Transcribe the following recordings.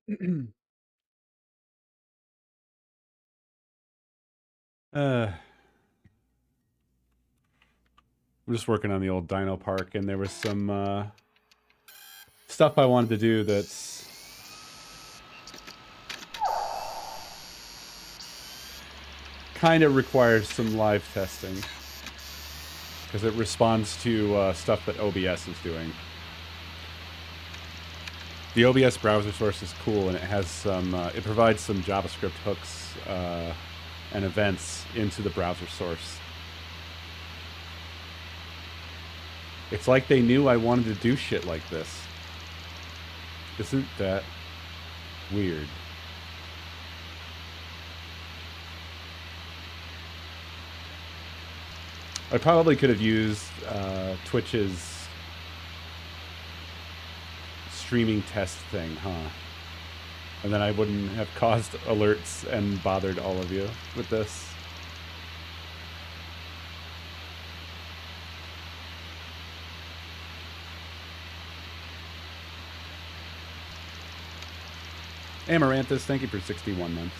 I'm just working on the old Dino Park, and there was some stuff I wanted to do that's kind of requires some live testing because it responds to stuff that OBS is doing. The OBS browser source is cool, and it has some. It provides some JavaScript hooks and events into the browser source. It's like they knew I wanted to do shit like this. Isn't that weird? I probably could have used Twitch's streaming test thing, huh? And then I wouldn't have caused alerts and bothered all of you with this. Amaranthus, thank you for 61 months.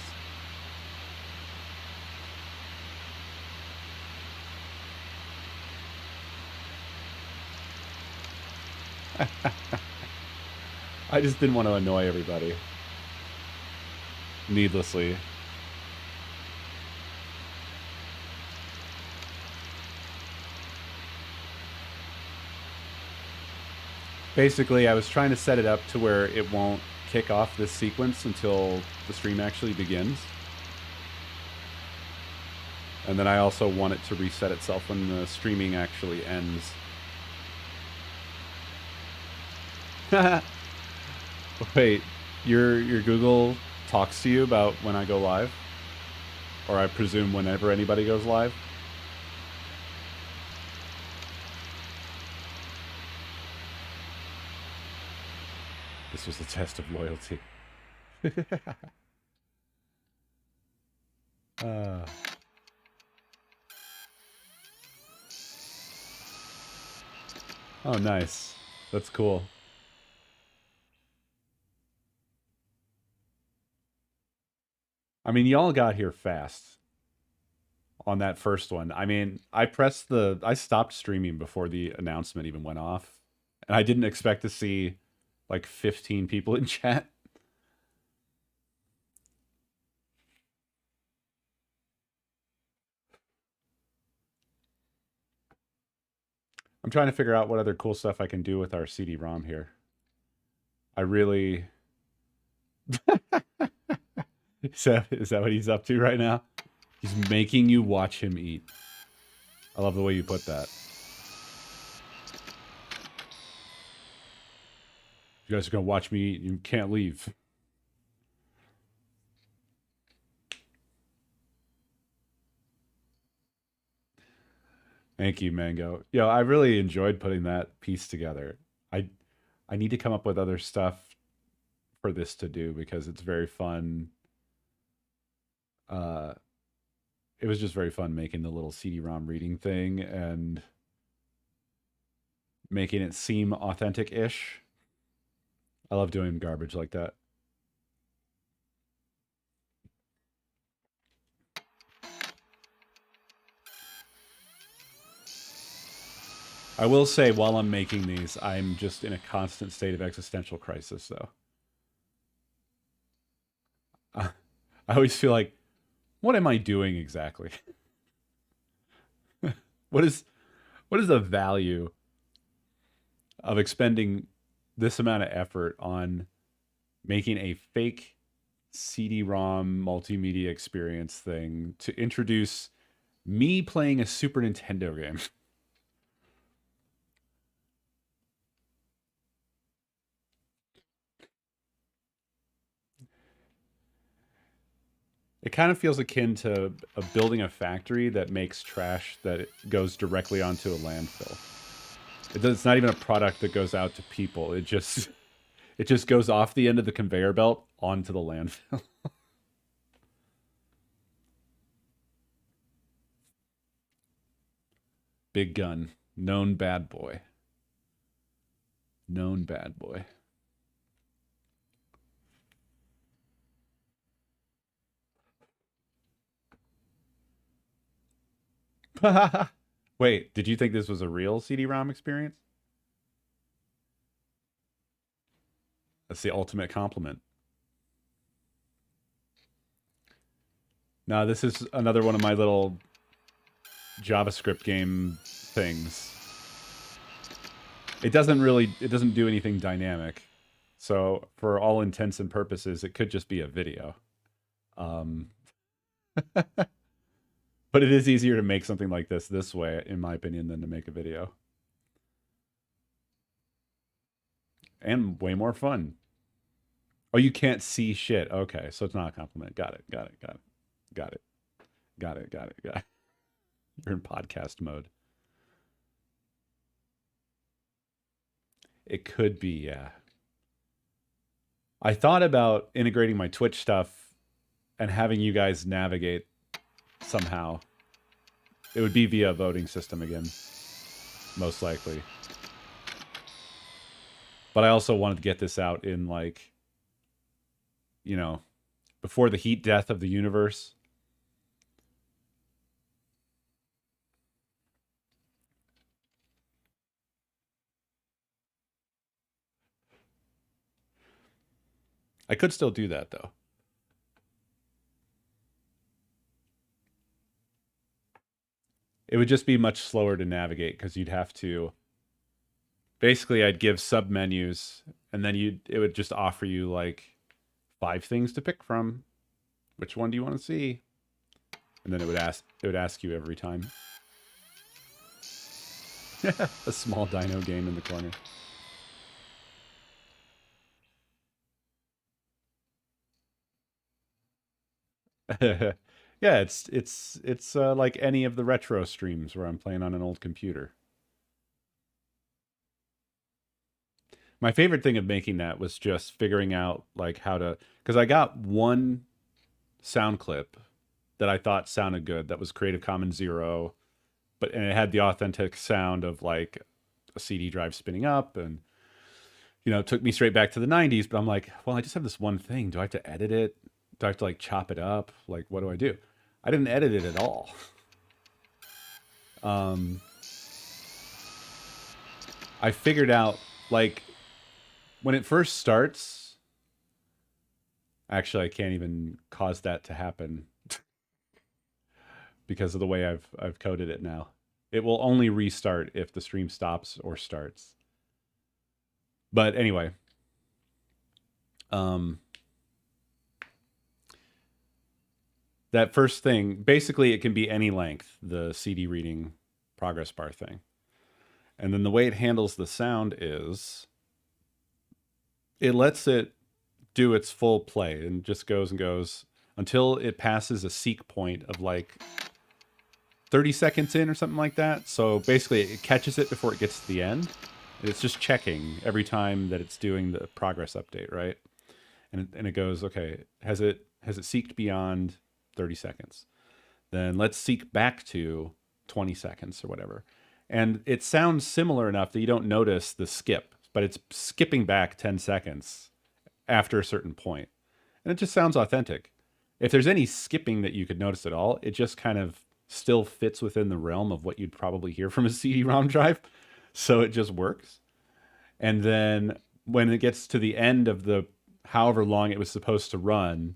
I just didn't want to annoy everybody needlessly. Basically, I was trying to set it up to where it won't kick off this sequence until the stream actually begins. And then I also want it to reset itself when the streaming actually ends. Wait, your Google talks to you about when I go live? Or I presume whenever anybody goes live? This was the test of loyalty. uh, oh, nice. That's cool. I mean, y'all got here fast on that first one. I mean, I stopped streaming before the announcement even went off. And I didn't expect to see like 15 people in chat. I'm trying to figure out what other cool stuff I can do with our CD-ROM here. I really... Is that what he's up to right now? He's making you watch him eat. I love the way you put that. You guys are going to watch me eat. You can't leave. Thank you, Mango. Yo, I really enjoyed putting that piece together. I need to come up with other stuff for this to do because it's very fun. It was just very fun making the little CD-ROM reading thing and making it seem authentic-ish. I love doing garbage like that. I will say, while I'm making these, I'm just in a constant state of existential crisis, though. I always feel like, what am I doing exactly? what is the value of expending this amount of effort on making a fake CD-ROM multimedia experience thing to introduce me playing a Super Nintendo game? It kind of feels akin to building a factory that makes trash that goes directly onto a landfill. It's not even a product that goes out to people. It just goes off the end of the conveyor belt onto the landfill. Big gun, known bad boy. Known bad boy. Wait, did you think this was a real CD-ROM experience? That's the ultimate compliment. No, this is another one of my little JavaScript game things. It doesn't do anything dynamic. So for all intents and purposes, it could just be a video. Um, but it is easier to make something like this way, in my opinion, than to make a video. And way more fun. Oh, you can't see shit. Okay, so it's not a compliment. Got it. Got it. Got it. Got it. Got it. Got it. Got it. You're in podcast mode. It could be, yeah. I thought about integrating my Twitch stuff and having you guys navigate somehow. It would be via a voting system again, most likely. But I also wanted to get this out in, like, you know, before the heat death of the universe. I could still do that, though. It would just be much slower to navigate because you'd have to. Basically, I'd give sub menus, and then it would just offer you like 5 things to pick from. Which one do you want to see? And then it would ask you every time. A small dino game in the corner. Yeah, it's like any of the retro streams where I'm playing on an old computer. My favorite thing of making that was just figuring out like how to, because I got one sound clip that I thought sounded good that was Creative Commons Zero, and it had the authentic sound of like a CD drive spinning up, and it took me straight back to the 90s. But I'm like, well, I just have this one thing. Do I have to edit it? Do I have to like chop it up? Like, what do I do? I didn't edit it at all. um, I figured out like when it first starts. Actually, I can't even cause that to happen because of the way I've coded it now. It will only restart if the stream stops or starts. But anyway, that first thing, basically it can be any length, the CD reading progress bar thing. And then the way it handles the sound is it lets it do its full play and just goes and goes until it passes a seek point of like 30 seconds in or something like that. So basically it catches it before it gets to the end. And it's just checking every time that it's doing the progress update, right? And it goes, okay, has it seeked beyond 30 seconds? Then let's seek back to 20 seconds or whatever. And it sounds similar enough that you don't notice the skip, but it's skipping back 10 seconds after a certain point. And it just sounds authentic. If there's any skipping that you could notice at all, it just kind of still fits within the realm of what you'd probably hear from a CD-ROM drive. So it just works. And then when it gets to the end of the however long it was supposed to run,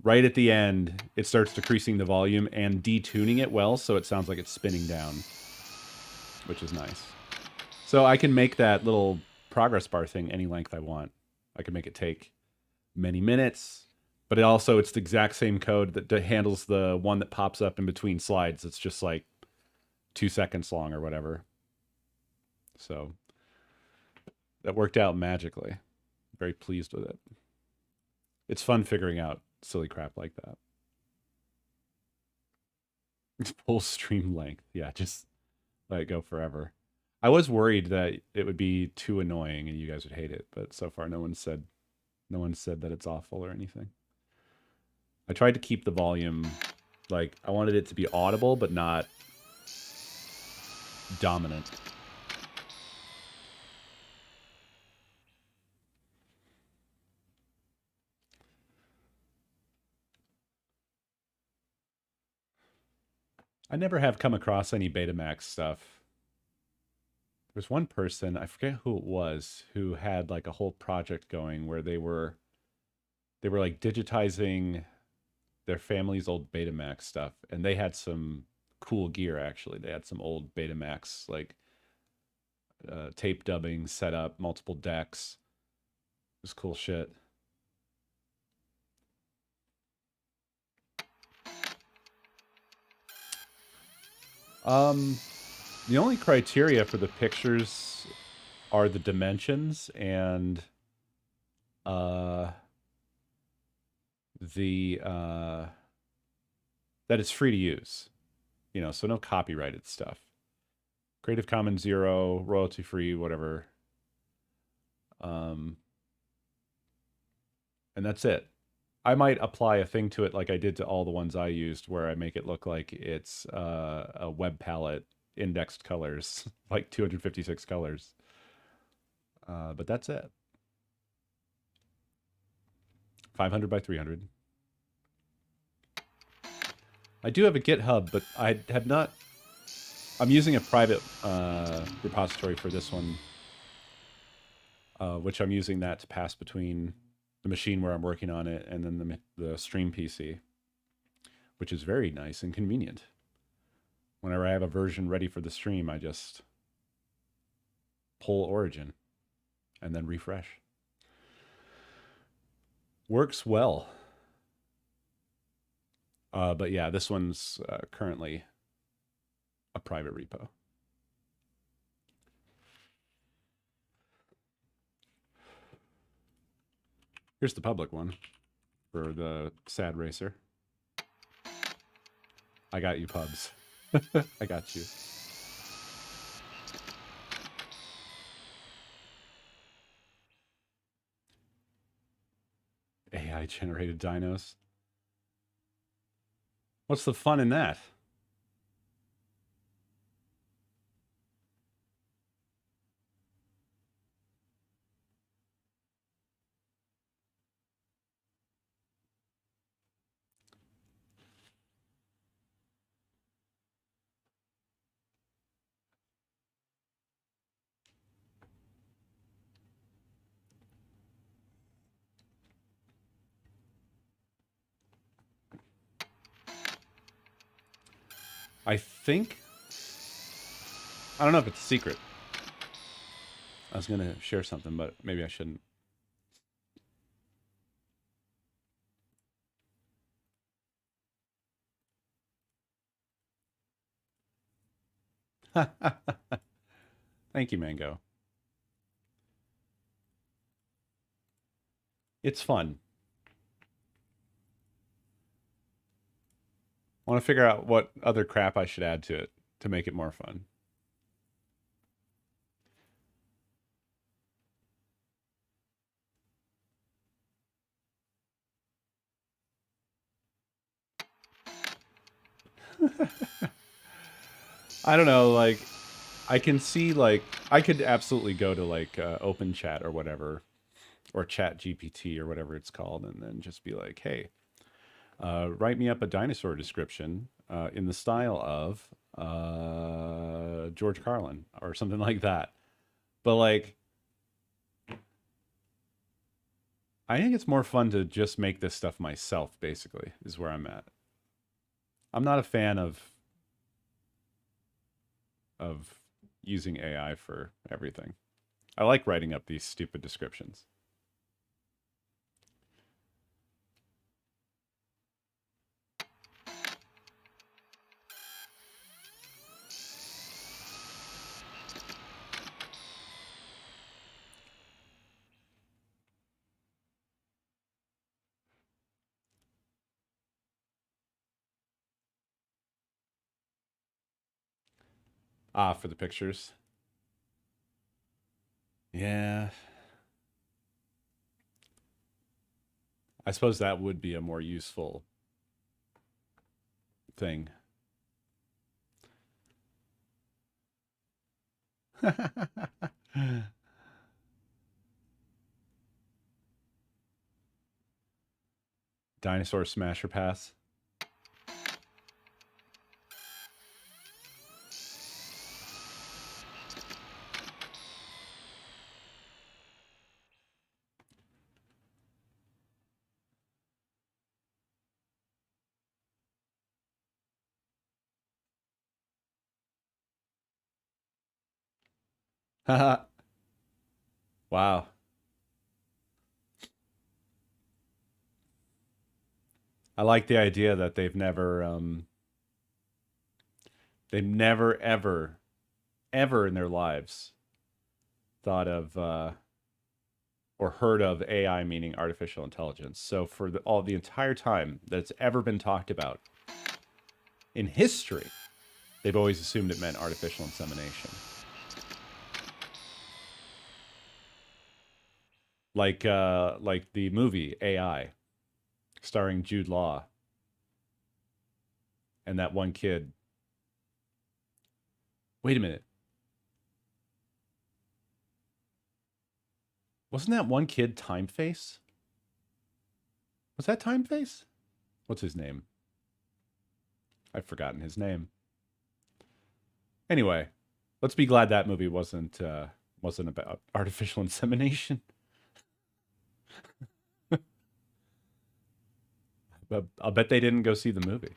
right at the end, it starts decreasing the volume and detuning it well, so it sounds like it's spinning down, which is nice. So I can make that little progress bar thing any length I want. I can make it take many minutes, but it's the exact same code that handles the one that pops up in between slides. It's just like 2 seconds long or whatever. So that worked out magically. Very pleased with it. It's fun figuring out silly crap like that. Full stream length. Yeah, just let it go forever. I was worried that it would be too annoying and you guys would hate it, but so far no one said that it's awful or anything. I tried to keep the volume, like I wanted it to be audible but not dominant. I never have come across any Betamax stuff. There was one person, I forget who it was, who had like a whole project going where they were like digitizing their family's old Betamax stuff, and they had some cool gear actually. They had some old Betamax like tape dubbing set up, multiple decks. It was cool shit. Um, the only criteria for the pictures are the dimensions and uh the that it's free to use. You know, so no copyrighted stuff. Creative Commons 0, royalty free, whatever. Um, and that's it. I might apply a thing to it like I did to all the ones I used, where I make it look like it's a web palette indexed colors, like 256 colors. But that's it. 500 by 300. I do have a GitHub, but I have not. I'm using a private repository for this one, which I'm using that to pass between the machine where I'm working on it and then the stream PC, which is very nice and convenient. Whenever I have a version ready for the stream, I just pull origin and then refresh. Works well. But yeah, this one's currently a private repo. Here's the public one for the Sad Racer. I got you, pubs. I got you. AI generated dinos. What's the fun in that? I think, I don't know if it's a secret. I was going to share something, but maybe I shouldn't. Thank you, Mango. It's fun. I want to figure out what other crap I should add to it to make it more fun. I don't know, like, I can see, like, I could absolutely go to, like, Open Chat or whatever, or Chat GPT or whatever it's called, and then just be like, hey, write me up a dinosaur description in the style of George Carlin or something like that. But, like, I think it's more fun to just make this stuff myself, basically, is where I'm at. I'm not a fan of using AI for everything. I like writing up these stupid descriptions. Ah, for the pictures. Yeah. I suppose that would be a more useful thing. Dinosaur Smasher Pass. Wow. I like the idea that they've never ever in their lives thought of or heard of AI, meaning artificial intelligence. So for all the entire time that it's ever been talked about in history, they've always assumed it meant artificial insemination. Like the movie AI, starring Jude Law, and that one kid. Wait a minute. Wasn't that one kid Time Face? Was that Time Face? What's his name? I've forgotten his name. Anyway, let's be glad that movie wasn't about artificial insemination. But I'll bet they didn't go see the movie.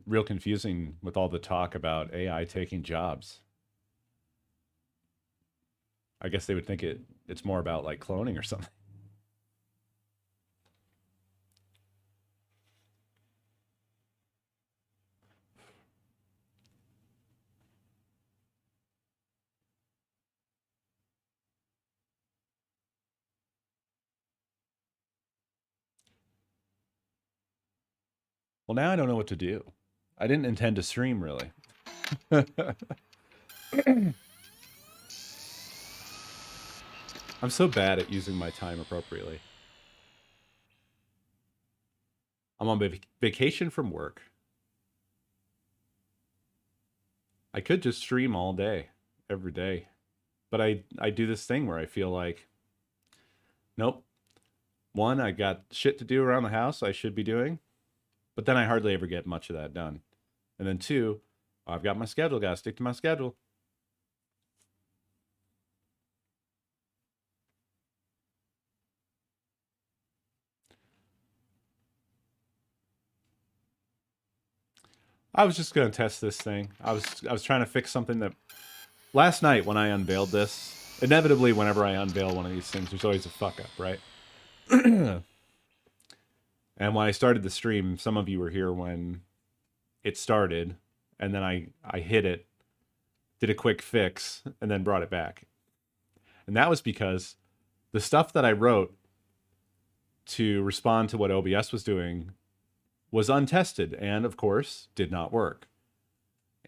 Real confusing with all the talk about AI taking jobs. I guess they would think it's more about like cloning or something. Well, now I don't know what to do. I didn't intend to stream really. I'm so bad at using my time appropriately. I'm on vacation from work. I could just stream all day, every day. But I do this thing where I feel like, nope. One, I got shit to do around the house I should be doing, but then I hardly ever get much of that done. And then two, I've got my schedule, gotta stick to my schedule. I was just gonna test this thing. I was trying to fix something that last night when I unveiled this. Inevitably, whenever I unveil one of these things, there's always a fuck up, right? And when I started the stream, some of you were here when it started, and then I hit it, did a quick fix, and then brought it back. And that was because the stuff that I wrote to respond to what OBS was doing was untested and, of course, did not work.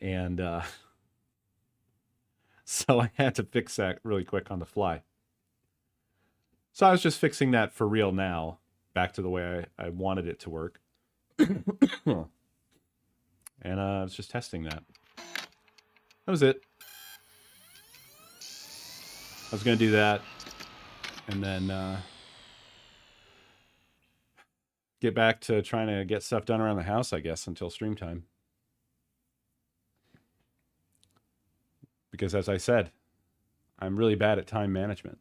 And so I had to fix that really quick on the fly. So I was just fixing that for real now, back to the way I wanted it to work. And I was just testing that. That was it. I was going to do that and then get back to trying to get stuff done around the house, I guess, until stream time. Because as I said, I'm really bad at time management.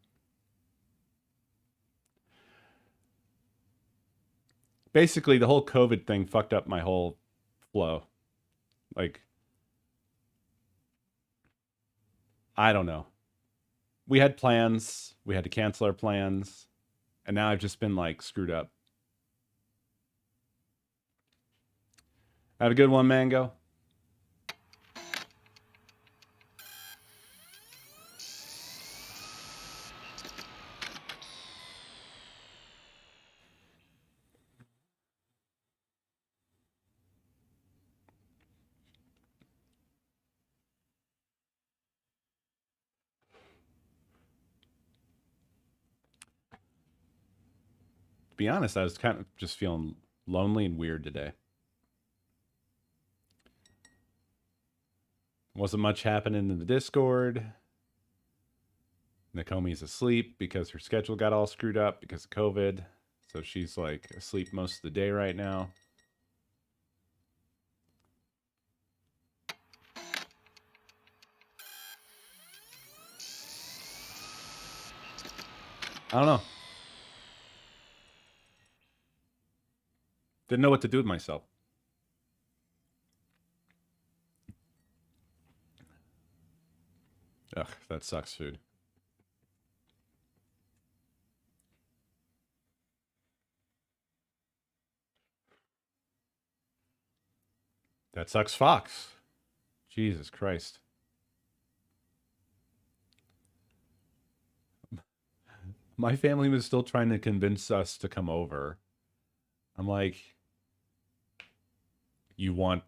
Basically, the whole COVID thing fucked up my whole flow. Like, I don't know. We had plans, we had to cancel our plans, and now I've just been like screwed up. Have a good one, Mango. To be honest, I was kind of just feeling lonely and weird today. Wasn't much happening in the Discord. Nakomi's asleep because her schedule got all screwed up because of COVID. So she's like asleep most of the day right now. I don't know. Didn't know what to do with myself. Ugh, that sucks, food. That sucks, Fox. Jesus Christ. My family was still trying to convince us to come over. I'm like, you want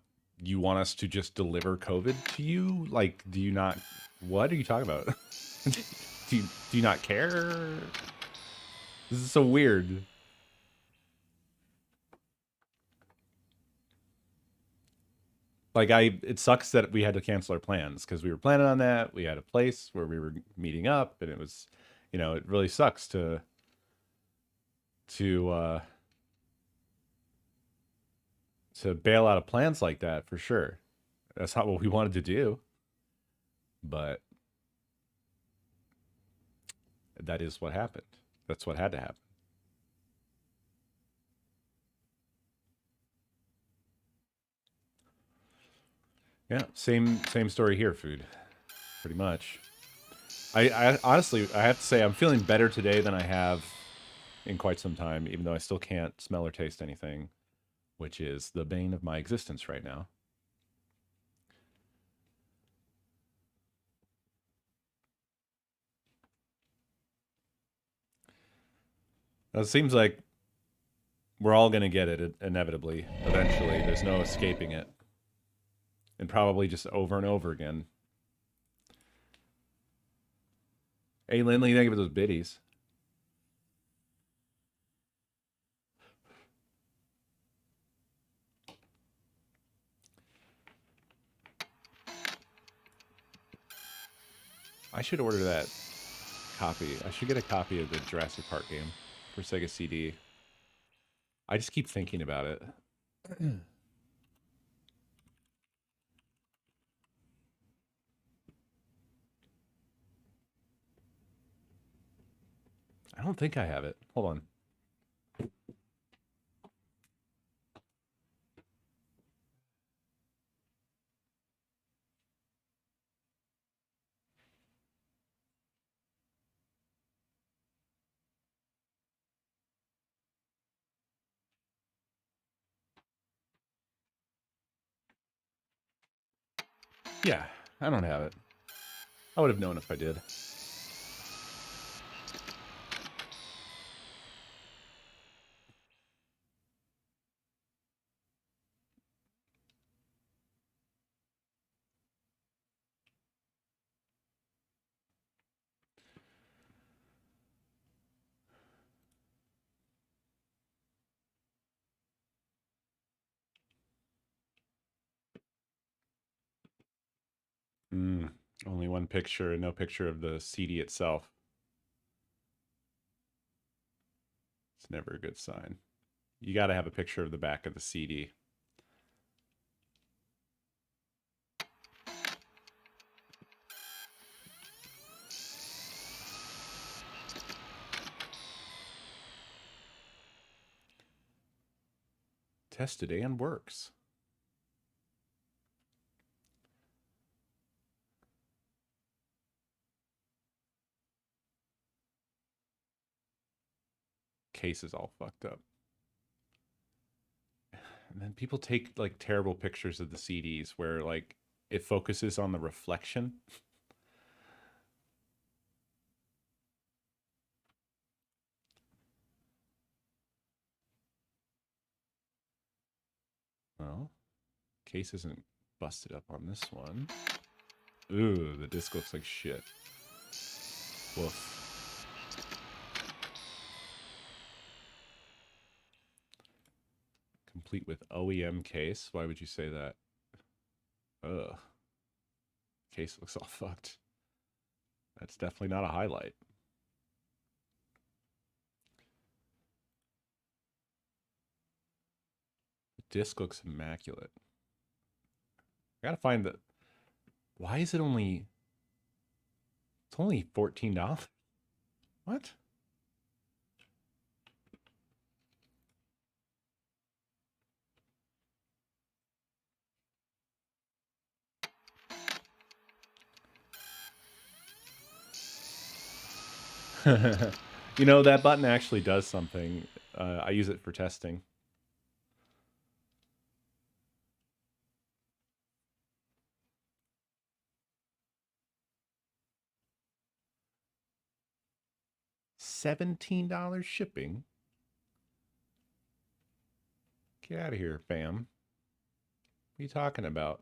us to just deliver COVID to you? Like, do you not? What are you talking about? Do you not care? This is so weird. Like, it sucks that we had to cancel our plans because we were planning on that. We had a place where we were meeting up, and it was, it really sucks to to bail out of plans like that for sure. That's not what we wanted to do, but that is what happened. That's what had to happen. Yeah, same story here, food. Pretty much. I honestly, I have to say I'm feeling better today than I have in quite some time, even though I still can't smell or taste anything, which is the bane of my existence right now. It seems like we're all going to get it inevitably, eventually. There's no escaping it. And probably just over and over again. Hey, Lindley, thank you for those biddies. I should order that copy. I should get a copy of the Jurassic Park game for Sega CD. I just keep thinking about it. I don't think I have it. Hold on. Yeah, I don't have it. I would have known if I did. Mm, only one picture and no picture of the CD itself. It's never a good sign. You got to have a picture of the back of the CD. Tested and works. Case is all fucked up. And then people take like terrible pictures of the CDs where like it focuses on the reflection. Well, case isn't busted up on this one. Ooh, the disc looks like shit. Woof. Complete with OEM case. Why would you say that? Ugh. Case looks all fucked. That's definitely not a highlight. The disc looks immaculate. I gotta find the. Why is it only? It's only $14. What? You know, that button actually does something. I use it for testing. $17 shipping? Get out of here, fam. What are you talking about?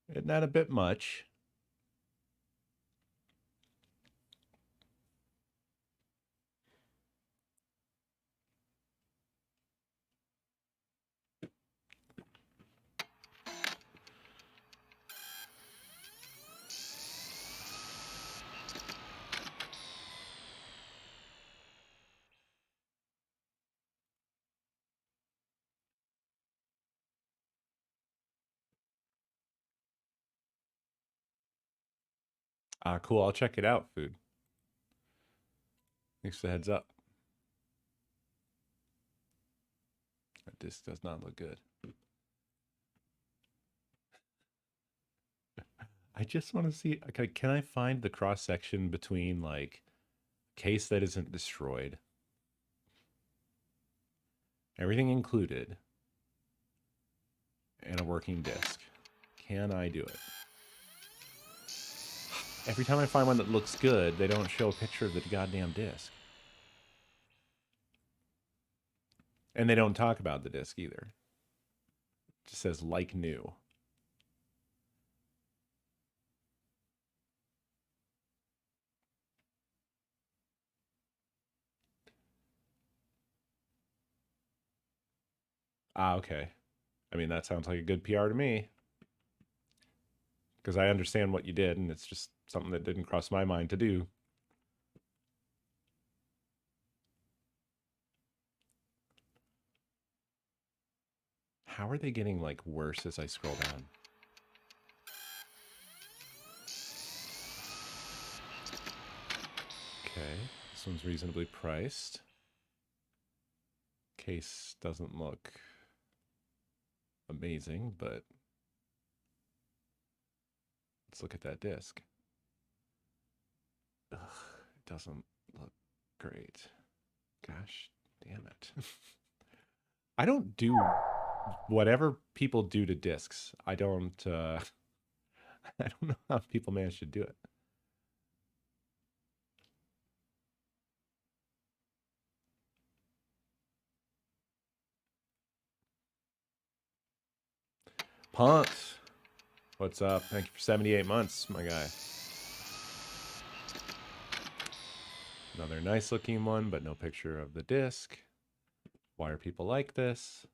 Isn't that a bit much? Ah, cool. I'll check it out, food. Thanks for the heads up. That disc does not look good. I just want to see. Okay, can I find the cross section between like case that isn't destroyed, everything included, and a working disc? Can I do it? Every time I find one that looks good, they don't show a picture of the goddamn disc. And they don't talk about the disc either. It just says like new. Ah, okay. I mean, that sounds like a good PR to me. Because I understand what you did, and it's just something that didn't cross my mind to do. How are they getting like worse as I scroll down? Okay, this one's reasonably priced. Case doesn't look amazing, but let's look at that disc. Ugh, it doesn't look great. Gosh damn it. I don't do whatever people do to discs. I don't I don't know how people manage to do it. Punks, what's up? Thank you for 78 months, my guy. Another nice looking one, but no picture of the disc. Why are people like this?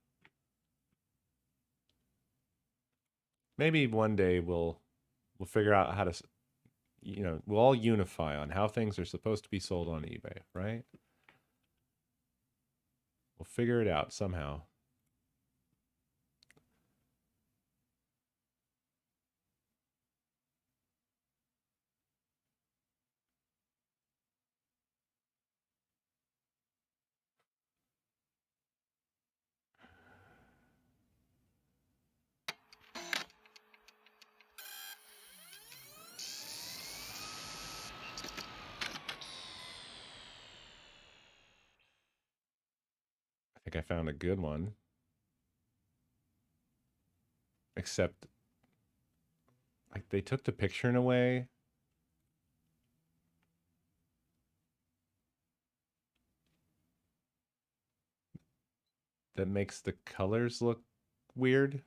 Maybe one day we'll figure out how to, you know, we'll all unify on how things are supposed to be sold on eBay, right? We'll figure it out somehow. I think I found a good one. Except like they took the picture in a way that makes the colors look weird.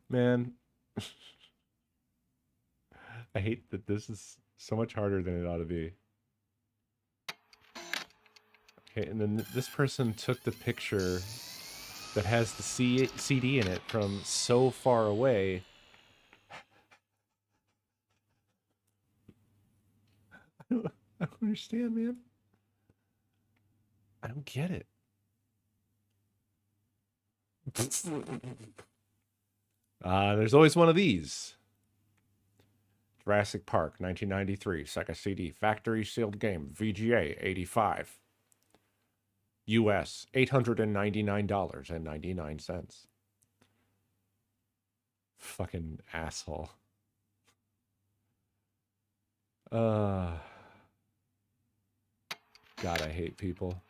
Man, I hate that this is so much harder than it ought to be. Okay, and then this person took the picture that has the CD in it from so far away. I don't understand, man. I don't get it. There's always one of these. Jurassic Park, 1993, Sega CD, factory sealed game, VGA, 85. US $899.99. Fucking asshole. Uh God, I hate people.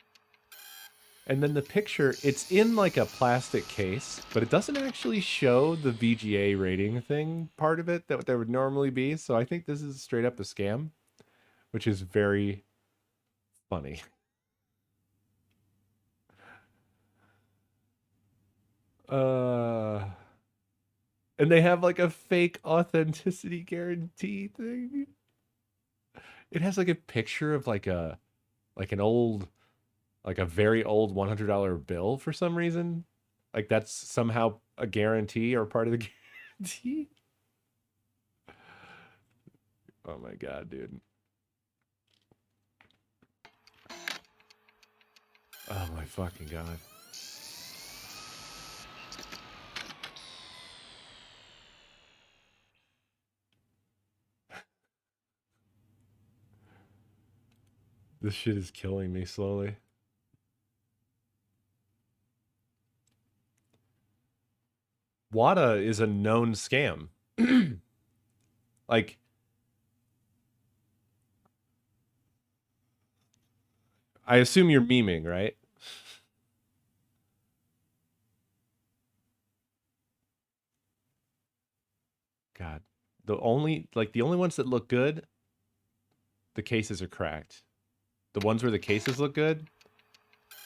And then the picture, it's in like a plastic case, but it doesn't actually show the VGA rating thing part of it that there would normally be. So I think this is straight up a scam, which is very funny. Uh and they have like a fake authenticity guarantee thing. It has like a picture of like an old like a very old $100 bill for some reason. Like that's somehow a guarantee or part of the guarantee. Oh my god, dude. Oh my fucking god. This shit is killing me slowly. WADA is a known scam. Like, I assume you're memeing, right? God. The only ones that look good, the cases are cracked. The ones where the cases look good,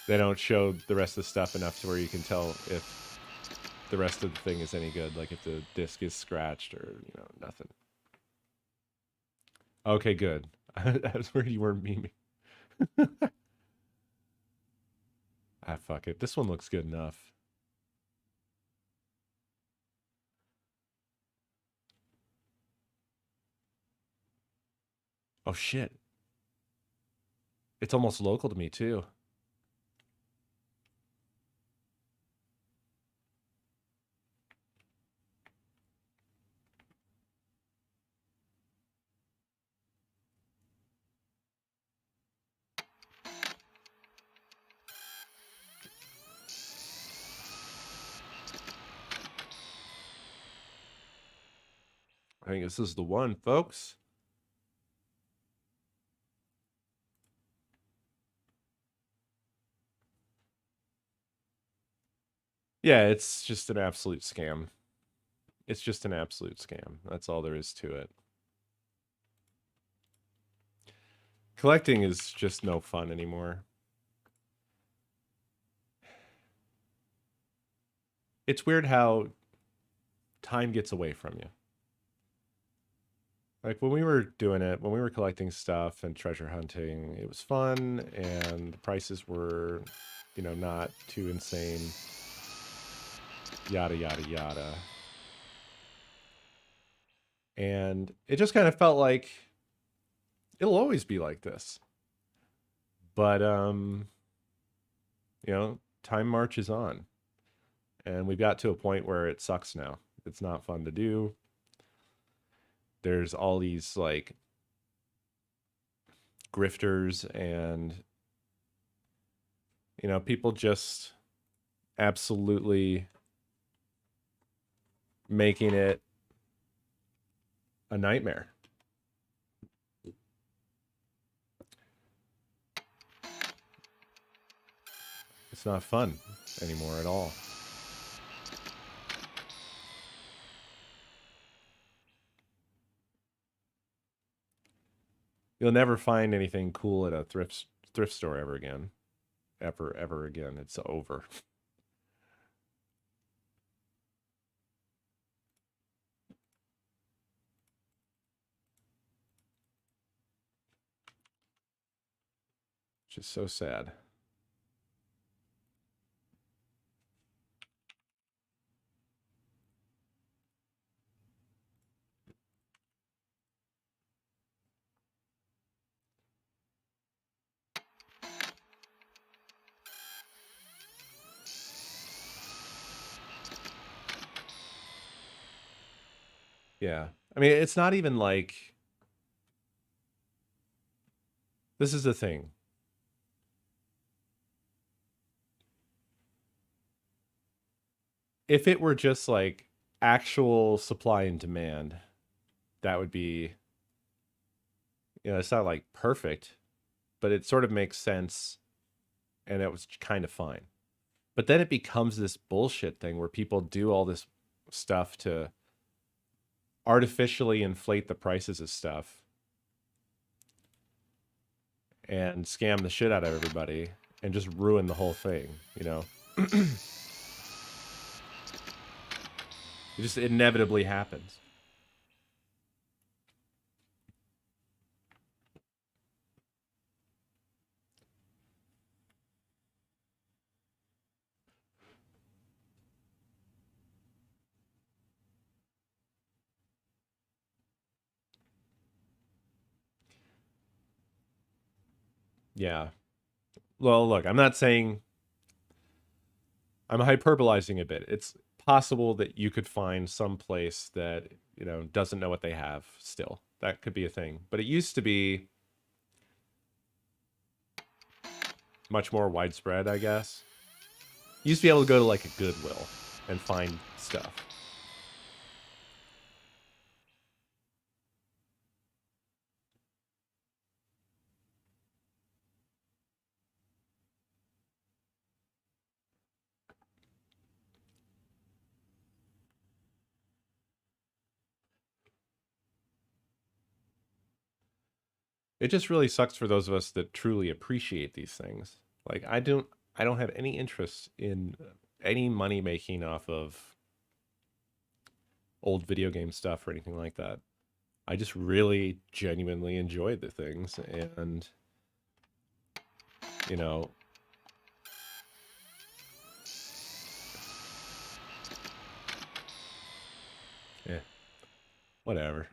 they don't show the rest of the stuff enough to where you can tell if the rest of the thing is any good, like if the disc is scratched or, nothing. Okay, good. I was worried you weren't memeing. Ah, fuck it. This one looks good enough. Oh shit. It's almost local to me too. I think this is the one, folks. Yeah, it's just an absolute scam. It's just an absolute scam. That's all there is to it. Collecting is just no fun anymore. It's weird how time gets away from you. Like when we were doing it, when we were collecting stuff and treasure hunting, it was fun and the prices were, not too insane. Yada, yada, yada. And it just kind of felt like it'll always be like this. But time marches on. And we've got to a point where it sucks now. It's not fun to do. There's all these like grifters and people just absolutely making it a nightmare. It's not fun anymore at all. You'll never find anything cool at a thrift store ever again. Ever again. It's over. Which is so sad. Yeah. I mean, it's not even like this is the thing. if it were just like actual supply and demand, that would be, it's not like perfect, but it sort of makes sense, and it was kind of fine. But then it becomes this bullshit thing where people do all this stuff to artificially inflate the prices of stuff and scam the shit out of everybody and just ruin the whole thing, you know? It just inevitably happens. Yeah. Well, look, I'm not saying, I'm hyperbolizing a bit. It's possible that you could find some place that, doesn't know what they have still. That could be a thing. But it used to be much more widespread, I guess. You used to be able to go to like a Goodwill and find stuff. It just really sucks for those of us that truly appreciate these things. Like I don't have any interest in any money making off of old video game stuff or anything like that. I just really genuinely enjoyed the things, and you know, eh, whatever.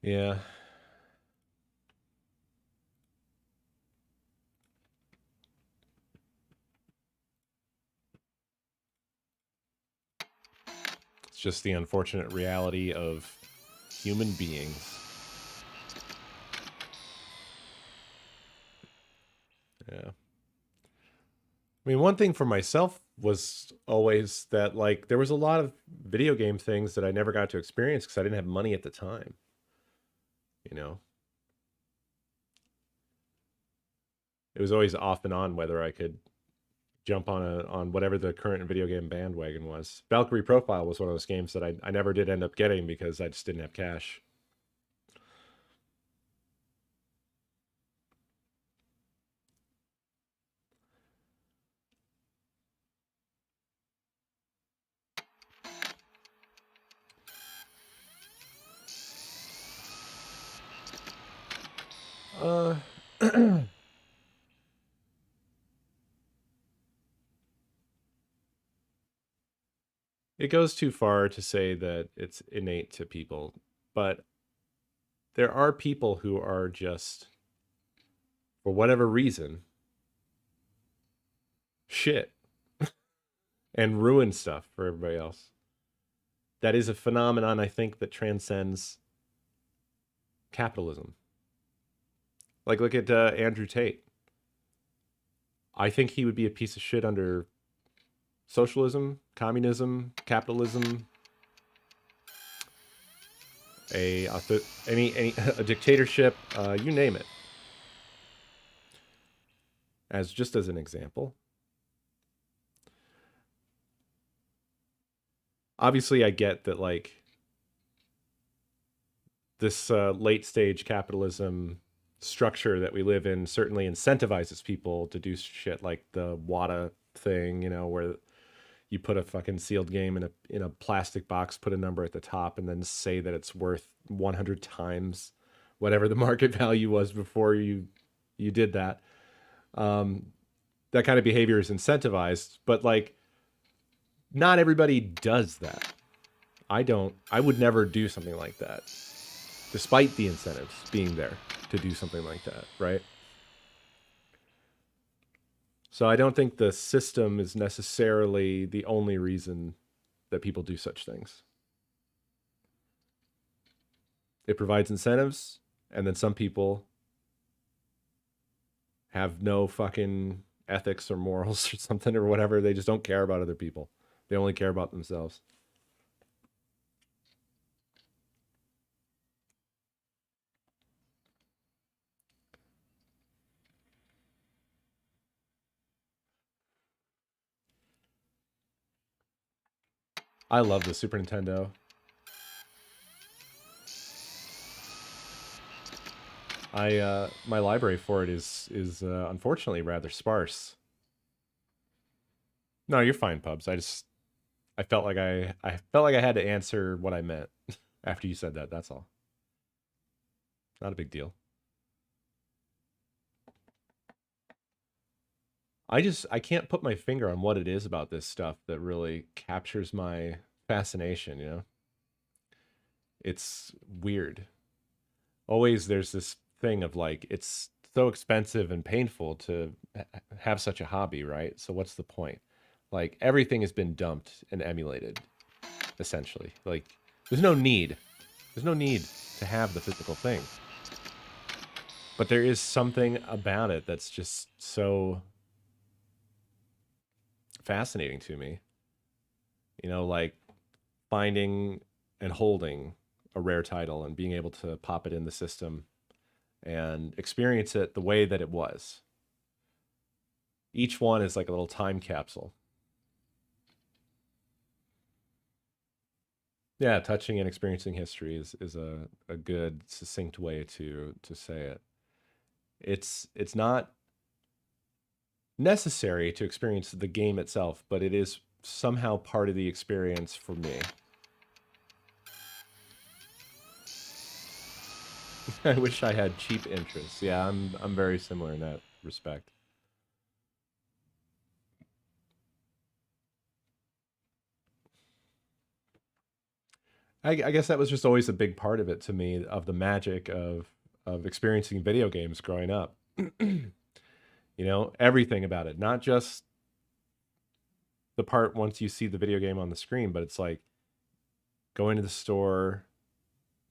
Yeah. It's just the unfortunate reality of human beings. Yeah. I mean, one thing for myself was always that like there was a lot of video game things that I never got to experience because I didn't have money at the time, you know. It was always off and on whether I could jump on whatever the current video game bandwagon was. Valkyrie Profile was one of those games that I never did end up getting because I just didn't have cash. Uh it goes too far to say that it's innate to people, but there are people who are just, for whatever reason, shit and ruin stuff for everybody else. That is a phenomenon, I think, that transcends capitalism. Like, look at Andrew Tate. I think he would be a piece of shit under socialism, communism, capitalism, any a dictatorship, you name it. As an example. Obviously, I get that like this late stage capitalism structure that we live in certainly incentivizes people to do shit like the WADA thing, where you put a fucking sealed game in a plastic box, put a number at the top, and then say that it's worth 100 times whatever the market value was before you did that. That kind of behavior is incentivized, but like not everybody does that. I would never do something like that. despite the incentives being there to do something like that, right? So I don't think the system is necessarily the only reason that people do such things. It provides incentives, and then some people have no fucking ethics or morals or something or whatever. They just don't care about other people. They only care about themselves. I love the Super Nintendo. My library for it is unfortunately rather sparse. No, you're fine, Pubs. I felt like I felt like I had to answer what I meant after you said that. That's all. Not a big deal. I can't put my finger on what it is about this stuff that really captures my fascination, you know? It's weird. Always there's this thing of like it's so expensive and painful to have such a hobby, right? So what's the point? Like everything has been dumped and emulated essentially. Like there's no need. There's no need to have the physical thing. But there is something about it that's just so fascinating to me. You know, like finding and holding a rare title and being able to pop it in the system and experience it the way that it was. Each one is like a little time capsule. Yeah, touching and experiencing history is a good succinct way to say it. It's not necessary to experience the game itself, but it is somehow part of the experience for me. I wish I had cheap interests. Yeah, I'm very similar in that respect. I guess that was just always a big part of it to me, of the magic of experiencing video games growing up. You know, everything about it, not just the part once you see the video game on the screen, but it's like going to the store,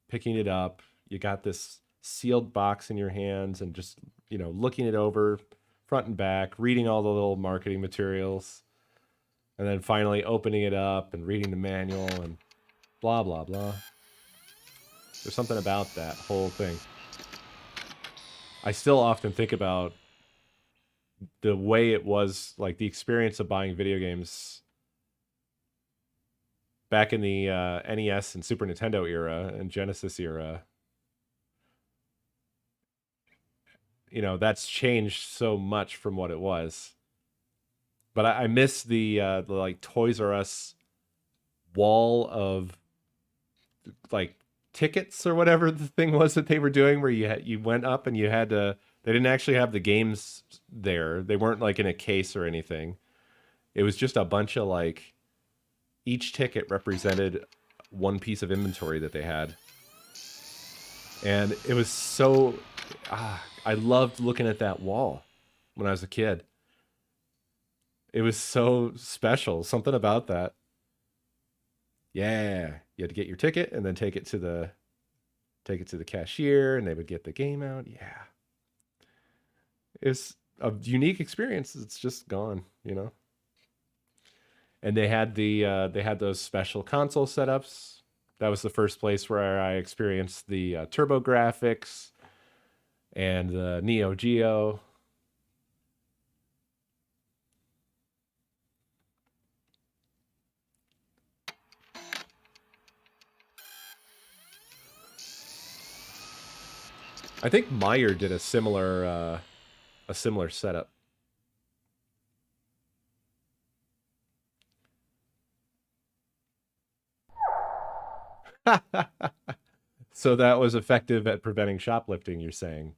picking it up, you got this sealed box in your hands and just, you know, looking it over front and back, reading all the little marketing materials, and then finally opening it up and reading the manual and blah blah blah. There's something about that whole thing. I still often think about the way it was, like the experience of buying video games back in the NES and Super Nintendo era and Genesis era. You know, that's changed so much from what it was. But I miss the like Toys R Us wall of like tickets or whatever the thing was that they were doing, where you went up and you had to. They didn't actually have the games there. They weren't like in a case or anything. It was just a bunch of like each ticket represented one piece of inventory that they had, and it was so. I loved looking at that wall when I was a kid. It was so special. Something about that. Yeah, you had to get your ticket and then take it to the cashier, and they would get the game out. Yeah, it's a unique experience. It's just gone, you know. And they had those special console setups. That was the first place where I experienced the Turbo Graphics and the Neo Geo. I think Meyer did a similar setup. So that was effective at preventing shoplifting, you're saying?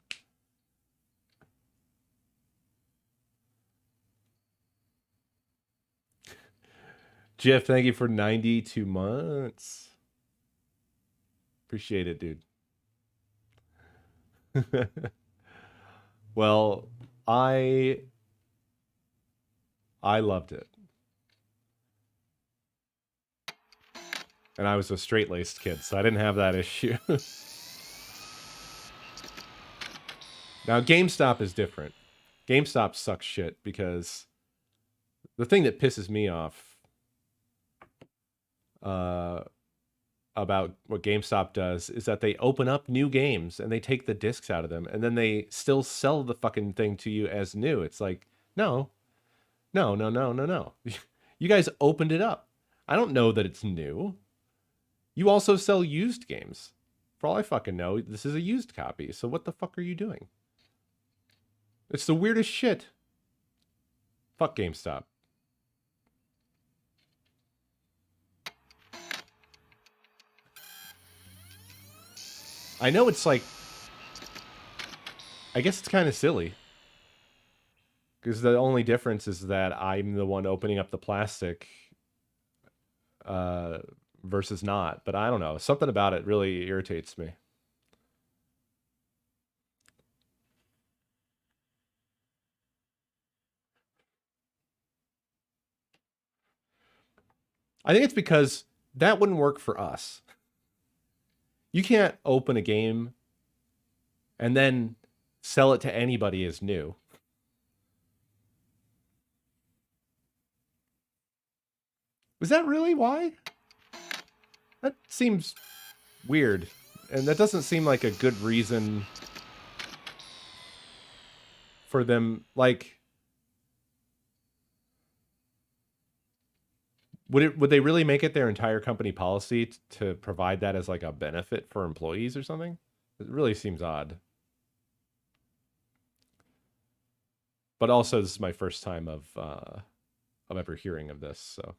Jeff, thank you for 92 months. Appreciate it, dude. Well, I loved it. And I was a straight-laced kid, so I didn't have that issue. Now, GameStop is different. GameStop sucks shit because the thing that pisses me off about what GameStop does is that they open up new games and they take the discs out of them and then they still sell the fucking thing to you as new. It's like, no. You guys opened it up. I don't know that it's new. You also sell used games. For all I fucking know, this is a used copy. So what the fuck are you doing? It's the weirdest shit. Fuck GameStop. I know it's like, I guess it's kind of silly. Because the only difference is that I'm the one opening up the plastic versus not. But I don't know. Something about it really irritates me. I think it's because that wouldn't work for us. You can't open a game and then sell it to anybody as new. Is that really why? That seems weird. And that doesn't seem like a good reason for them. Like, would they really make it their entire company policy to provide that as like a benefit for employees or something? It really seems odd. But also, this is my first time of ever hearing of this, so.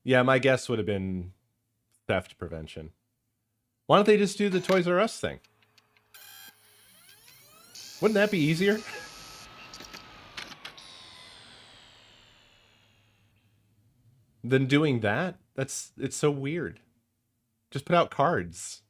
Yeah, my guess would have been theft prevention. Why don't they just do the Toys R Us thing? Wouldn't that be easier? Than doing that? It's so weird. Just put out cards.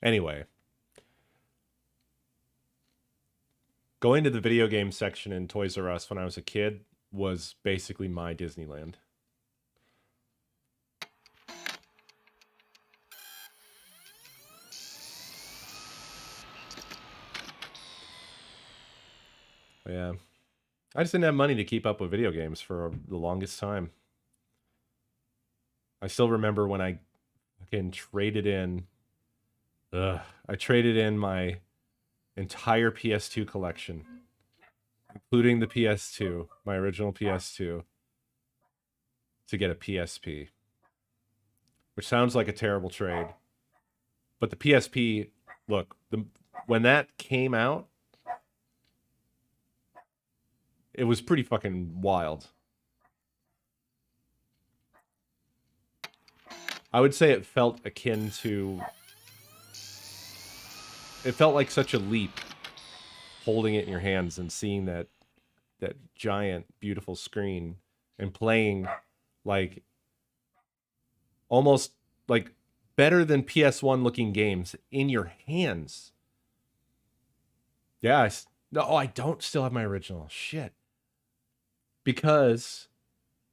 Anyway, going to the video game section in Toys R Us when I was a kid was basically my Disneyland. Yeah. I just didn't have money to keep up with video games for the longest time. I still remember when I fucking traded in... I traded in my entire PS2 collection, including the PS2, my original PS2, to get a PSP. Which sounds like a terrible trade. But the PSP, look, when that came out, it was pretty fucking wild. I would say it felt akin to... It felt like such a leap holding it in your hands and seeing that giant, beautiful screen and playing like almost like better than PS1 looking games in your hands. Yeah. I don't still have my original. Shit. Because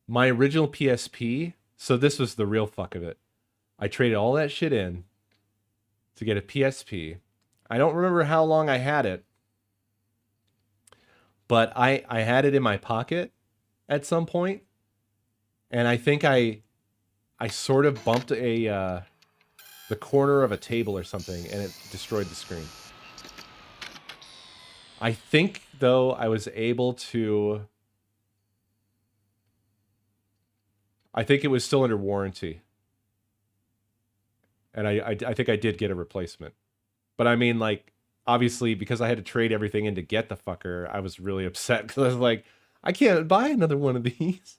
my original PSP, so this was the real fuck of it. I traded all that shit in to get a PSP. I don't remember how long I had it, but I had it in my pocket at some point, and I think I sort of bumped the corner of a table or something, and it destroyed the screen. I think, though, I was able to... I think it was still under warranty. And I think I did get a replacement. But I mean, like, obviously, because I had to trade everything in to get the fucker, I was really upset because I was like, I can't buy another one of these.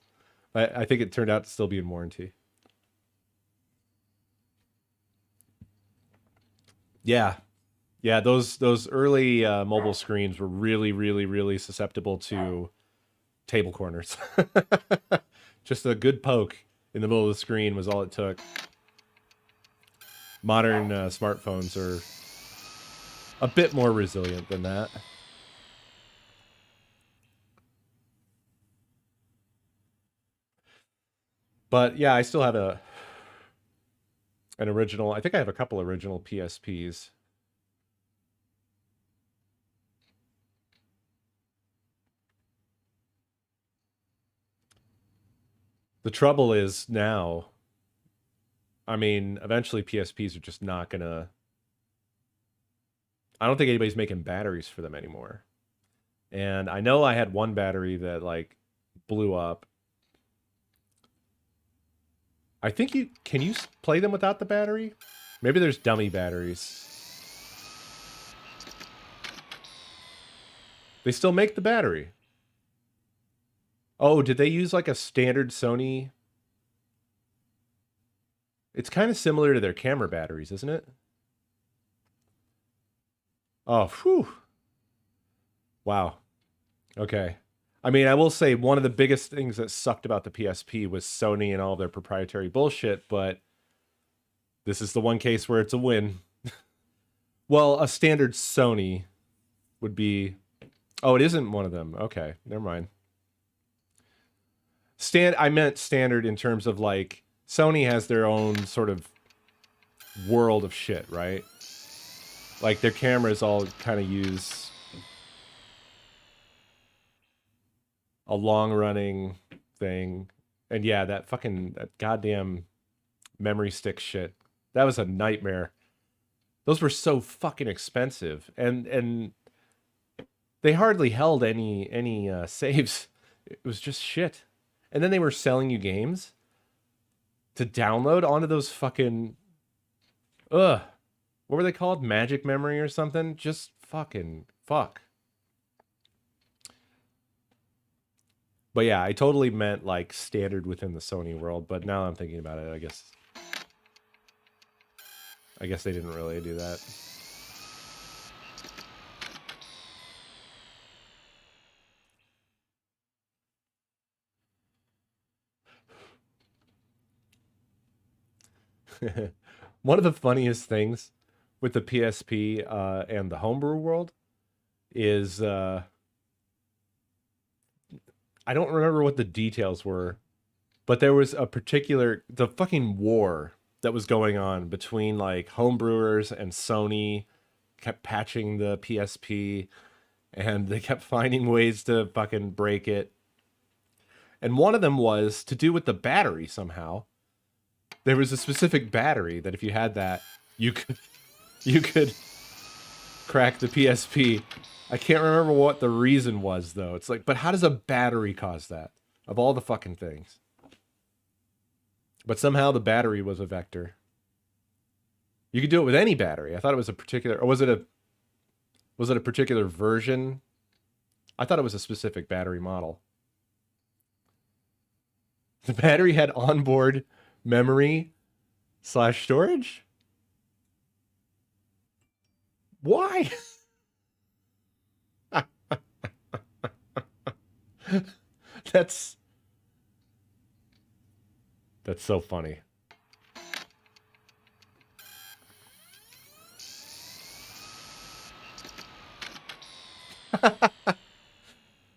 But I think it turned out to still be in warranty. Yeah, yeah. Those early mobile screens were really, really, really susceptible to table corners. Just a good poke in the middle of the screen was all it took. Modern smartphones are a bit more resilient than that. But yeah, I still have an original. I think I have a couple original PSPs. The trouble is now, I mean, eventually PSPs are just not gonna. I don't think anybody's making batteries for them anymore. And I know I had one battery that like blew up. I think you can you play them without the battery? Maybe there's dummy batteries. They still make the battery. Oh, did they use like a standard Sony? It's kind of similar to their camera batteries, isn't it? Oh, whew. Wow. Okay. I mean, I will say one of the biggest things that sucked about the PSP was Sony and all their proprietary bullshit, but this is the one case where it's a win. Well, a standard Sony would be. Oh, it isn't one of them. Okay, never mind. I meant standard in terms of like Sony has their own sort of world of shit, right? Like their cameras all kind of use a long running thing. And yeah, that goddamn memory stick shit. That was a nightmare. Those were so fucking expensive. And they hardly held any saves. It was just shit. And then they were selling you games to download onto those fucking ugh. What were they called? Magic Memory or something? Just fucking fuck. But yeah, I totally meant like standard within the Sony world, but now I'm thinking about it, I guess they didn't really do that. One of the funniest things with the PSP and the homebrew world is I don't remember what the details were, but there was the fucking war that was going on between like homebrewers and Sony kept patching the PSP and they kept finding ways to fucking break it. And one of them was to do with the battery somehow. There was a specific battery that if you had that, you could crack the PSP. I can't remember what the reason was though. It's like, but how does a battery cause that? Of all the fucking things. But somehow the battery was a vector. You could do it with any battery. I thought it was a particular, or was it a particular version? I thought it was a specific battery model. The battery had onboard memory / storage? Why? That's so funny.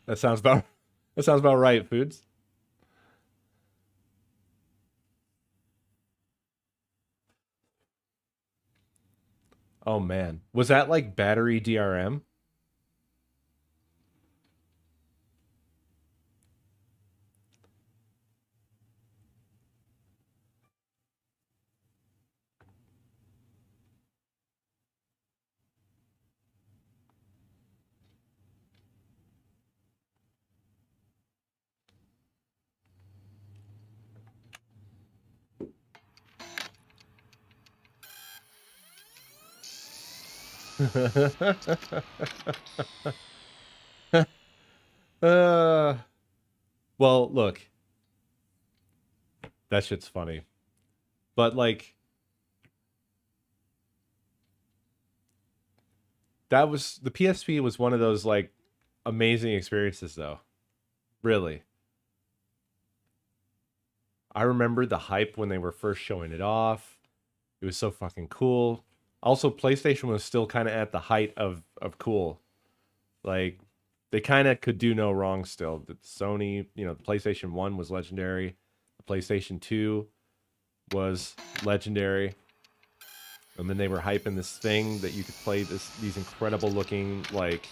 That sounds about right, Foods. Oh man. Was that like battery DRM? uh, well, look, that shit's funny. But like that was the PSP was one of those like amazing experiences though. Really. I remember the hype when they were first showing it off. It was so fucking cool. Also, PlayStation was still kind of at the height of cool. Like they kind of could do no wrong still. The Sony, the PlayStation 1 was legendary. The PlayStation 2 was legendary. And then they were hyping this thing that you could play these incredible looking like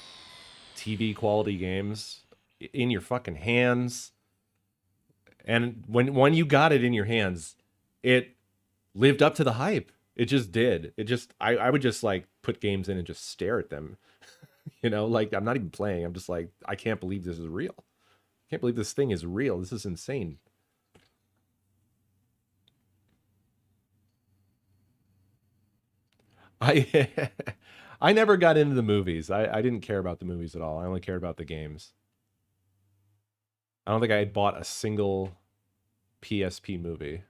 TV quality games in your fucking hands. And when you got it in your hands, it lived up to the hype. It just did. It just I would just like put games in and just stare at them. Like I'm not even playing. I'm just like, I can't believe this is real. I can't believe this thing is real. This is insane. I I never got into the movies. I didn't care about the movies at all. I only cared about the games. I don't think I had bought a single PSP movie.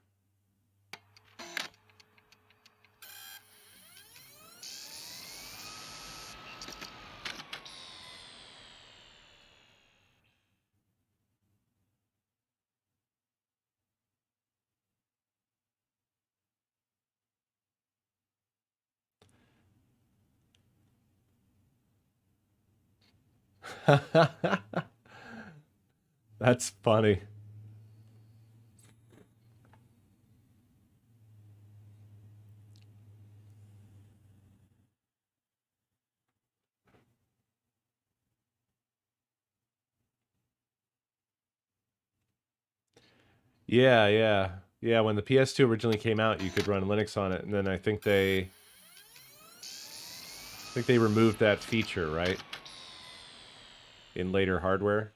That's funny. Yeah, yeah. Yeah, when the PS2 originally came out, you could run Linux on it, and then I think they removed that feature, right? In later hardware.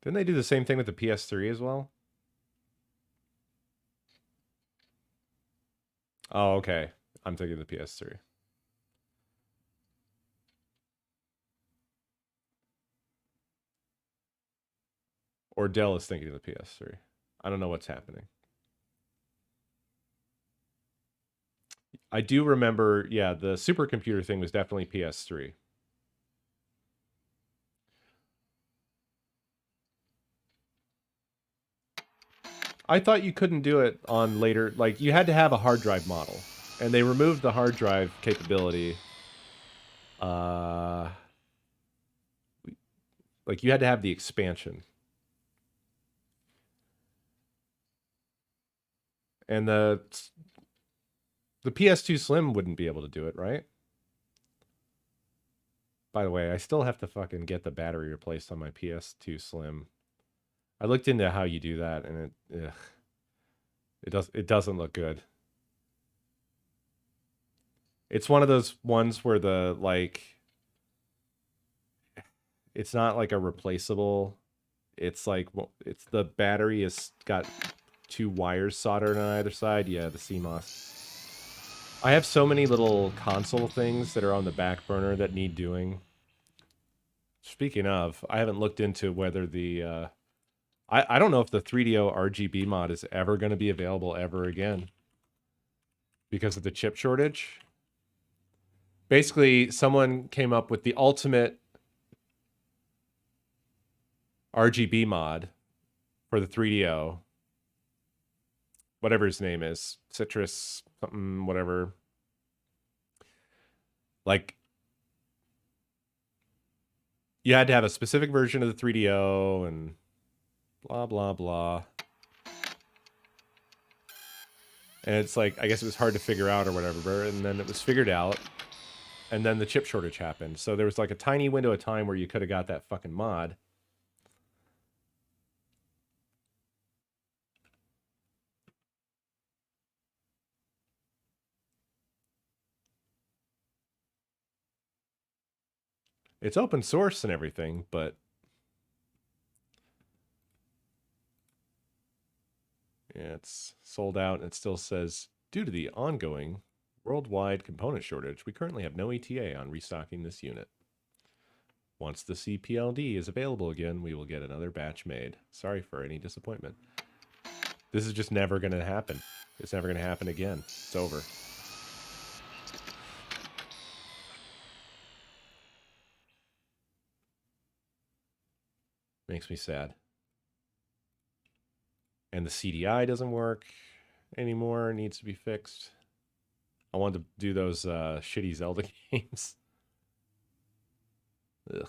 Didn't they do the same thing with the PS3 as well? Oh, okay. I'm thinking the PS3. Or Dell is thinking of the PS3. I don't know what's happening. I do remember, yeah, the supercomputer thing was definitely PS3. I thought you couldn't do it on later, like you had to have a hard drive model, and they removed the hard drive capability. Uh, like you had to have the expansion, and the PS2 Slim wouldn't be able to do it, right? By the way, I still have to fucking get the battery replaced on my PS2 Slim. I looked into how you do that, and it doesn't look good. It's one of those ones where the like it's not like a replaceable. It's like it's the battery is got two wires soldered on either side. Yeah, the CMOS. I have so many little console things that are on the back burner that need doing. Speaking of, I haven't looked into whether I don't know if the 3DO RGB mod is ever going to be available ever again because of the chip shortage. Basically, someone came up with the ultimate RGB mod for the 3DO. Whatever his name is, Citrus, something, whatever. Like, you had to have a specific version of the 3DO and blah, blah, blah. And it's like, I guess it was hard to figure out or whatever. And then it was figured out. And then the chip shortage happened. So there was like a tiny window of time where you could have got that fucking mod. It's open source and everything, but yeah, it's sold out and it still says, due to the ongoing Worldwide component shortage. We currently have no ETA on restocking this unit. Once the CPLD is available again, we will get another batch made. Sorry for any disappointment. This is just never going to happen. It's never going to happen again. It's over. Makes me sad. And the CDI doesn't work anymore. It needs to be fixed. I wanted to do those shitty Zelda games. Ugh.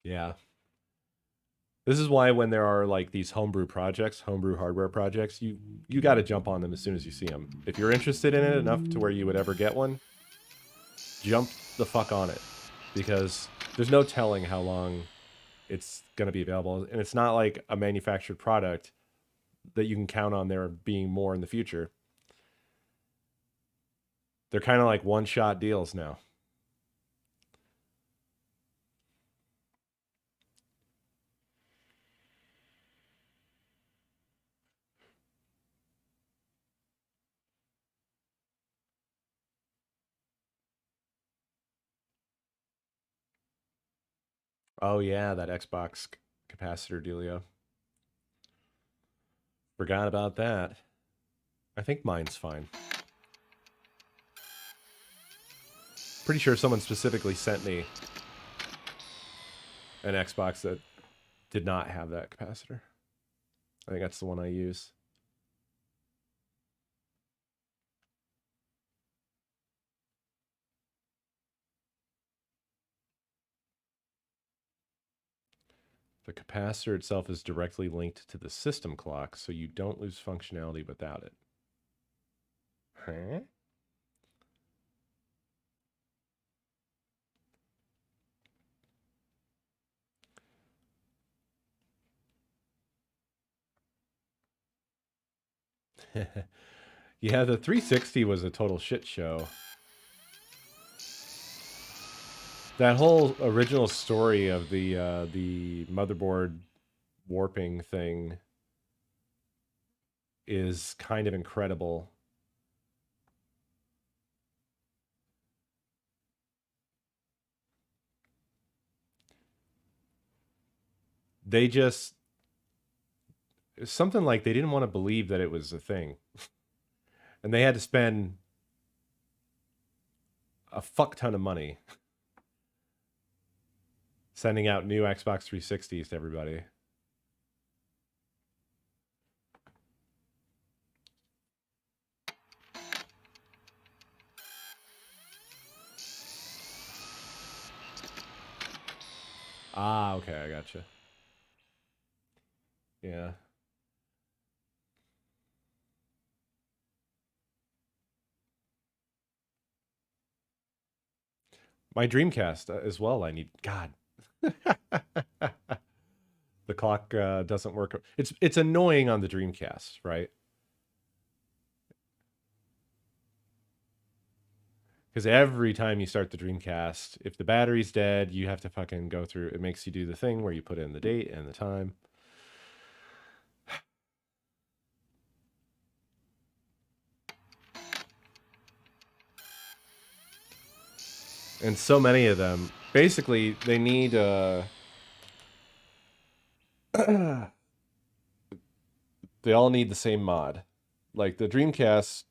Yeah. This is why when there are like these homebrew projects, homebrew hardware projects, you got to jump on them as soon as you see them. If you're interested in it enough to where you would ever get one, jump the fuck on it, because there's no telling how long it's going to be available, and it's not like a manufactured product that you can count on there being more in the future. They're kind of like one-shot deals now. Oh yeah, that Xbox capacitor dealio. Forgot about that. I think mine's fine. Pretty sure someone specifically sent me an Xbox that did not have that capacitor. I think that's the one I use. The capacitor itself is directly linked to the system clock, so you don't lose functionality without it. Huh? Yeah, the 360 was a total shit show. That whole original story of the motherboard warping thing is kind of incredible. They just something like they didn't want to believe that it was a thing. And they had to spend a fuck ton of money sending out new Xbox 360s to everybody. Ah, okay, I gotcha. Yeah. My Dreamcast as well. I need God. The clock doesn't work. It's annoying on the Dreamcast, right? Because every time you start the Dreamcast, if the battery's dead, you have to fucking go through. It makes you do the thing where you put in the date and the time. And so many of them, basically, they need they all need the same mod. Like the Dreamcast,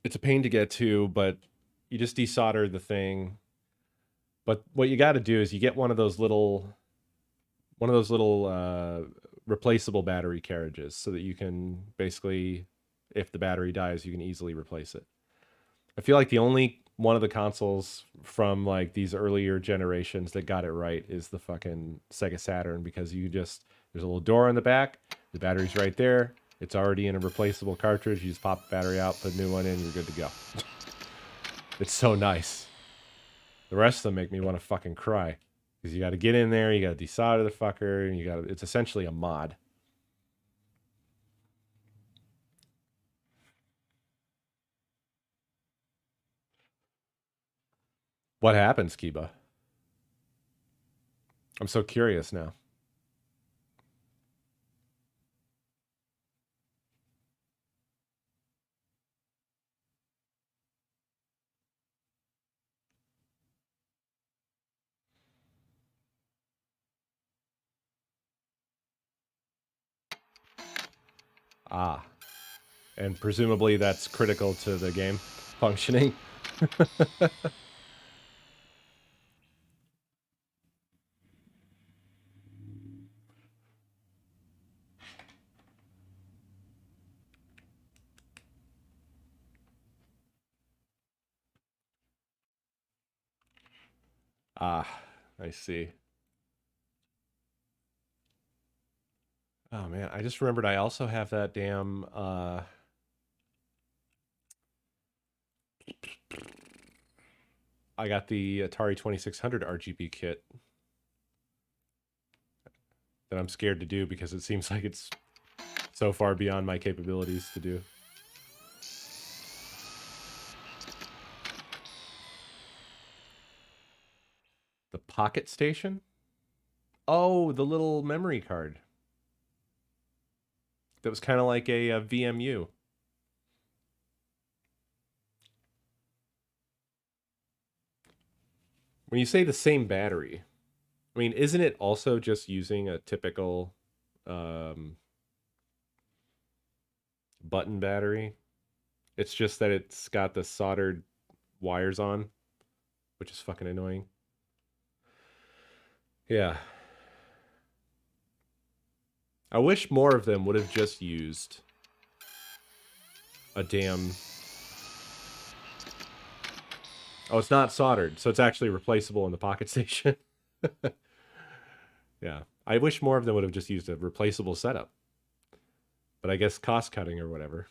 it's a pain to get to, but you just desolder the thing. But what you got to do is you get one of those little replaceable battery carriages, so that you can basically, if the battery dies, you can easily replace it. I feel like the only one of the consoles from like these earlier generations that got it right is the fucking Sega Saturn, because there's a little door on the back, the battery's right there, it's already in a replaceable cartridge, you just pop the battery out, put a new one in, you're good to go. It's so nice. The rest of them make me want to fucking cry, because you got to get in there, you got to desolder the fucker, and it's essentially a mod. What happens, Kiba? I'm so curious now. Ah, and presumably that's critical to the game functioning. Ah, I see. Oh man, I just remembered I also have that damn I got the Atari 2600 RGB kit that I'm scared to do because it seems like it's so far beyond my capabilities to do. The Pocket Station? Oh, the little memory card. That was kind of like a VMU. When you say the same battery, I mean, isn't it also just using a typical um, button battery? It's just that it's got the soldered wires on, which is fucking annoying. Yeah. I wish more of them would have just used a damn... Oh, it's not soldered, so it's actually replaceable in the Pocket Station. Yeah. I wish more of them would have just used a replaceable setup. But I guess cost cutting or whatever.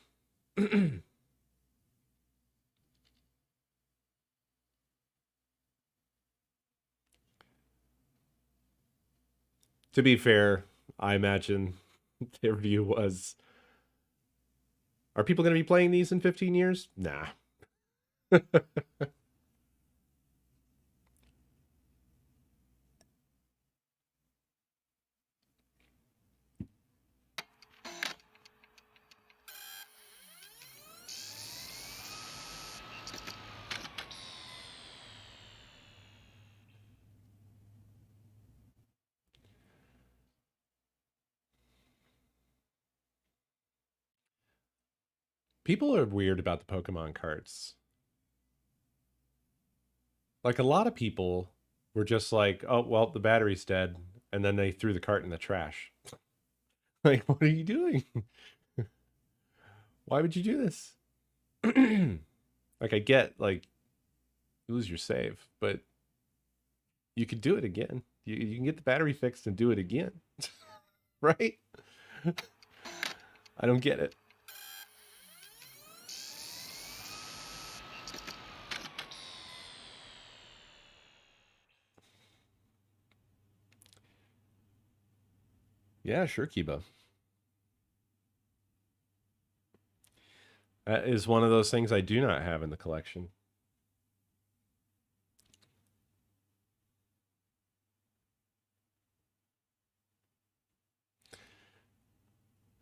To be fair, I imagine their view was, are people going to be playing these in 15 years? Nah. People are weird about the Pokemon cards. Like a lot of people were just like, oh, well, the battery's dead. And then they threw the cart in the trash. Like, what are you doing? Why would you do this? Like, I get, like, you lose your save, but you could do it again. You can get the battery fixed and do it again. Right? I don't get it. Yeah, sure, Kiba. That is one of those things I do not have in the collection.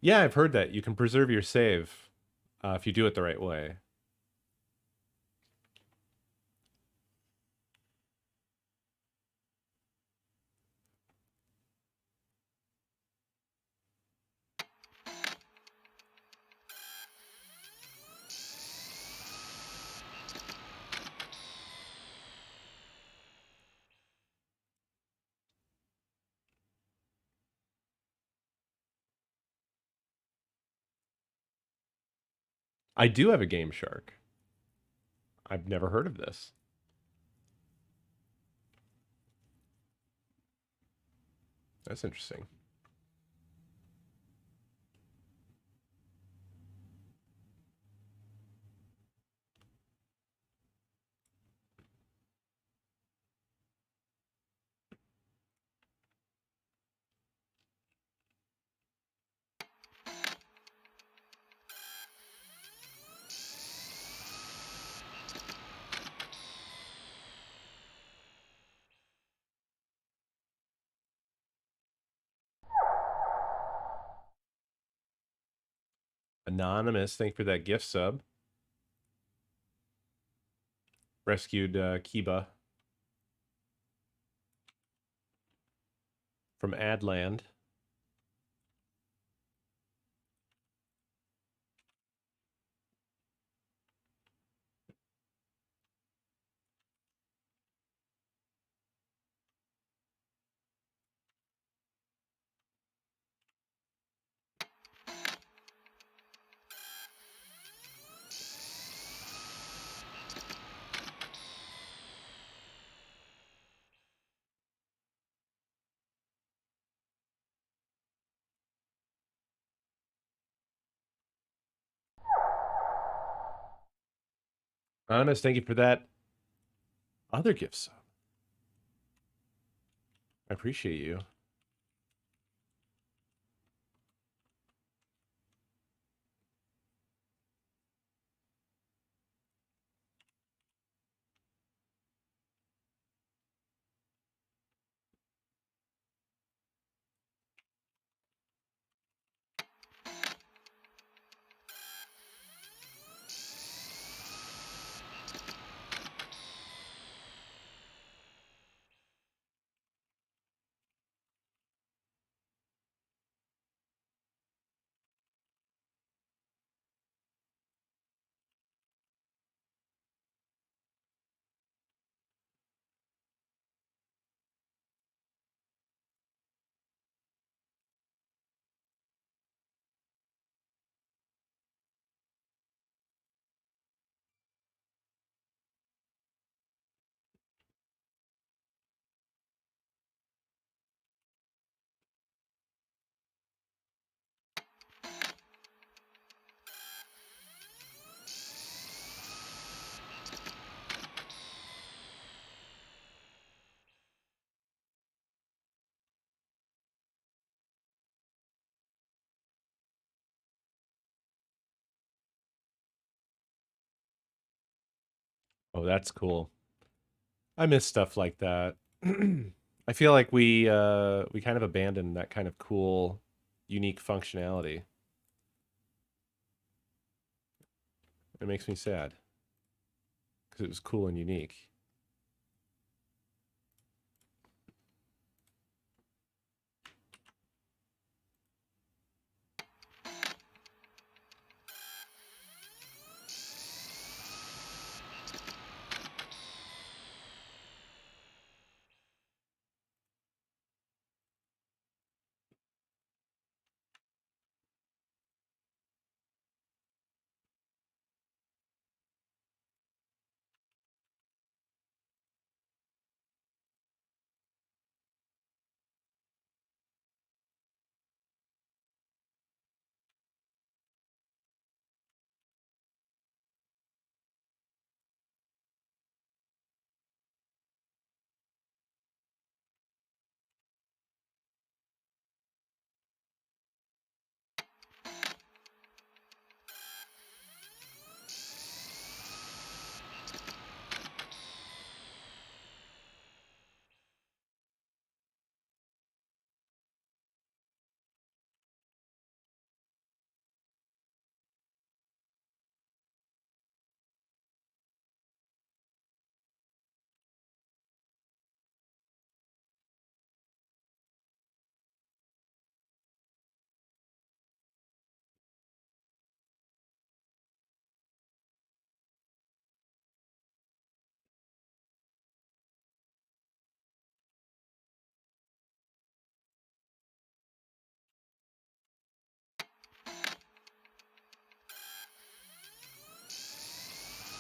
Yeah, I've heard that. You can preserve your save if you do it the right way. I do have a Game Shark. I've never heard of this. That's interesting. Anonymous, thank you for that gift sub. Rescued Kiba from Adland. Anonymous, thank you for that other gift sub. I appreciate you. Oh, that's cool. I miss stuff like that. I feel like we kind of abandoned that kind of cool, unique functionality. It makes me sad because it was cool and unique.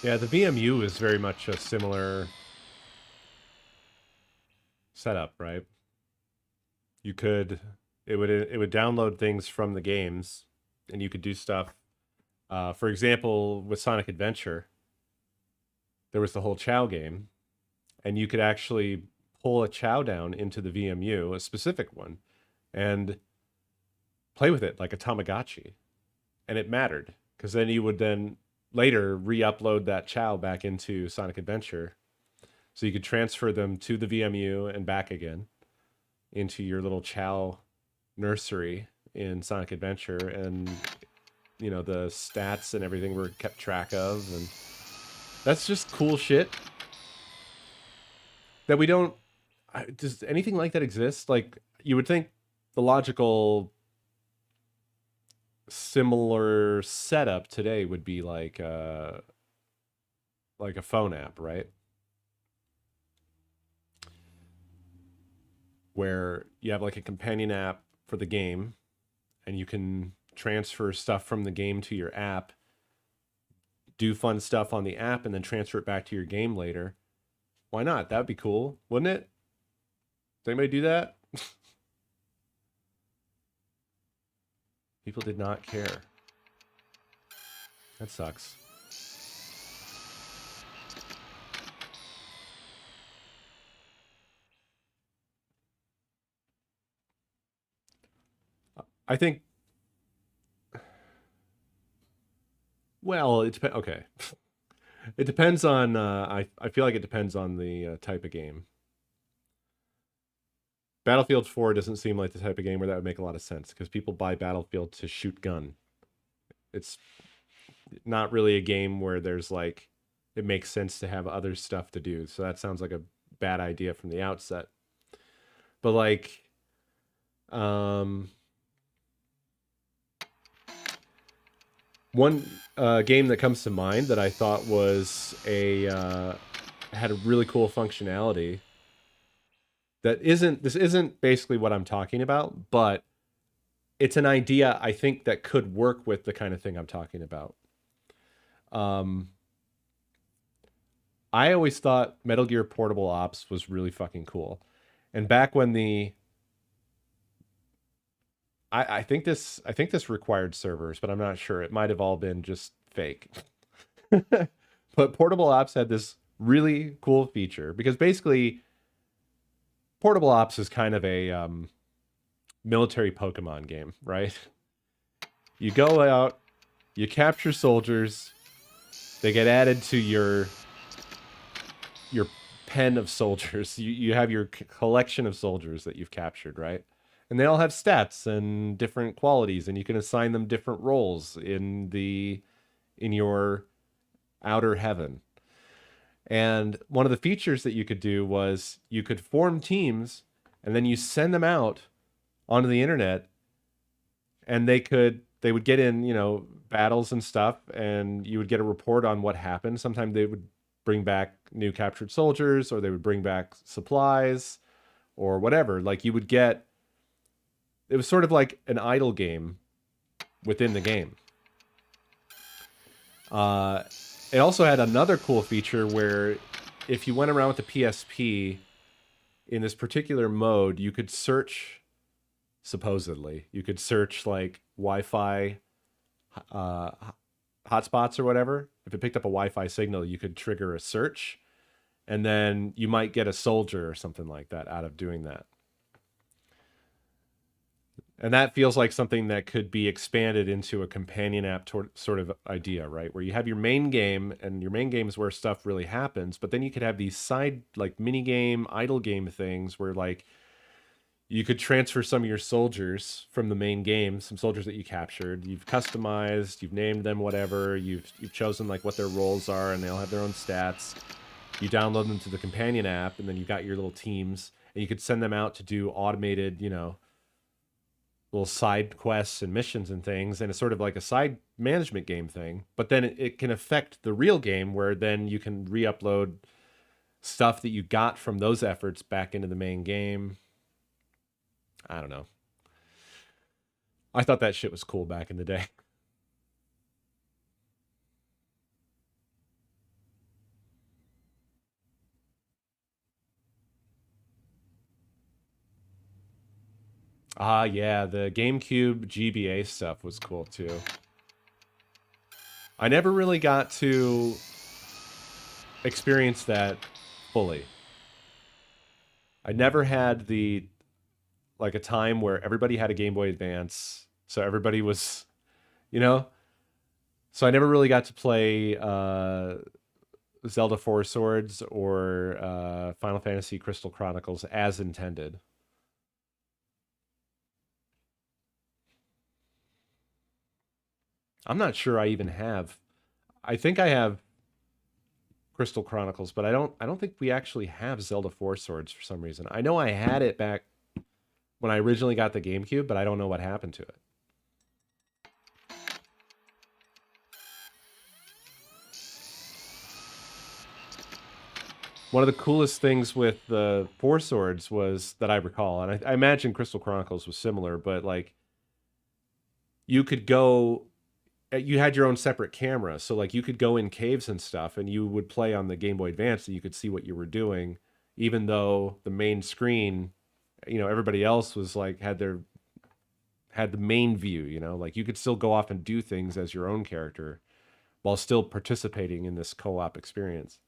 Yeah, the VMU is very much a similar setup, right? You could it would download things from the games, and you could do stuff. For example, with Sonic Adventure, there was the whole Chow game, and you could actually pull a Chow down into the VMU, a specific one, and play with it like a Tamagotchi, and it mattered because then you would then later re-upload that Chow back into Sonic Adventure, so you could transfer them to the VMU and back again into your little Chow nursery in Sonic Adventure, and the stats and everything were kept track of, and that's just cool shit that we don't. Does anything like that exist? Like, you would think the logical similar setup today would be like a phone app, right? Where you have like a companion app for the game, and you can transfer stuff from the game to your app, do fun stuff on the app, and then transfer it back to your game later. Why not? That would be cool, wouldn't it? Does anybody do that? People did not care. That sucks. I think. Well, it depends. Okay, it depends on. I feel like it depends on the type of game. Battlefield 4 doesn't seem like the type of game where that would make a lot of sense, because people buy Battlefield to shoot gun. It's not really a game where there's like, it makes sense to have other stuff to do. So that sounds like a bad idea from the outset. But like, one game that comes to mind that I thought was had a really cool functionality this isn't basically what I'm talking about, but it's an idea I think that could work with the kind of thing I'm talking about. I always thought Metal Gear Portable Ops was really fucking cool. And back when I think this required servers, but I'm not sure. It might have all been just fake. But Portable Ops had this really cool feature, because basically Portable Ops is kind of a military Pokemon game, right? You go out, you capture soldiers, they get added to your pen of soldiers. You have your collection of soldiers that you've captured, right? And they all have stats and different qualities, and you can assign them different roles in your outer heaven. And one of the features that you could do was you could form teams, and then you send them out onto the internet, and they would get in, battles and stuff, and you would get a report on what happened. Sometimes they would bring back new captured soldiers, or they would bring back supplies or whatever. Like, it was sort of like an idle game within the game. It also had another cool feature where if you went around with the PSP in this particular mode, you could search, supposedly, you could search like Wi-Fi hotspots or whatever. If it picked up a Wi-Fi signal, you could trigger a search, and then you might get a soldier or something like that out of doing that. And that feels like something that could be expanded into a companion app sort of idea, right? Where you have your main game, and your main game is where stuff really happens, but then you could have these side, like, mini game, idle game things where, like, you could transfer some of your soldiers from the main game, some soldiers that you captured. You've customized, you've named them whatever, you've chosen like what their roles are, and they all have their own stats. You download them to the companion app, and then you've got your little teams, and you could send them out to do automated, little side quests and missions and things, and it's sort of like a side management game thing. But then it can affect the real game, where then you can re-upload stuff that you got from those efforts back into the main game. I don't know. I thought that shit was cool back in the day. Ah, yeah, the GameCube GBA stuff was cool too. I never really got to experience that fully. I never had a time where everybody had a Game Boy Advance, so everybody was, you know. So I never really got to play Zelda Four Swords or Final Fantasy Crystal Chronicles as intended. I'm not sure I even have. I think I have Crystal Chronicles, but I don't think we actually have Zelda Four Swords for some reason. I know I had it back when I originally got the GameCube, but I don't know what happened to it. One of the coolest things with the Four Swords was that I recall, and I imagine Crystal Chronicles was similar, but like you could go, you had your own separate camera, so like you could go in caves and stuff, and you would play on the Game Boy Advance, and you could see what you were doing, even though the main screen, everybody else was like had the main view, like you could still go off and do things as your own character while still participating in this co-op experience.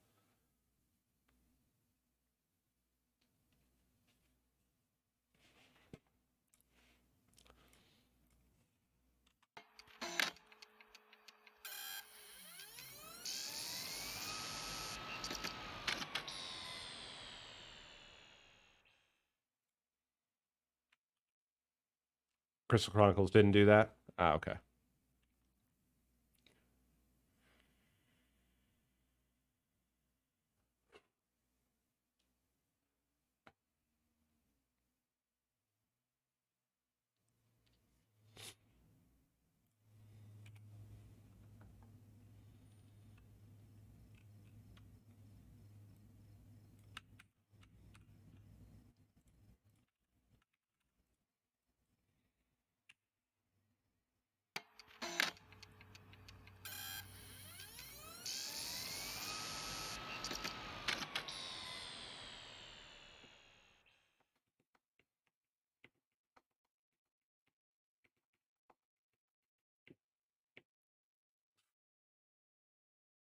Crystal Chronicles didn't do that. Ah, okay.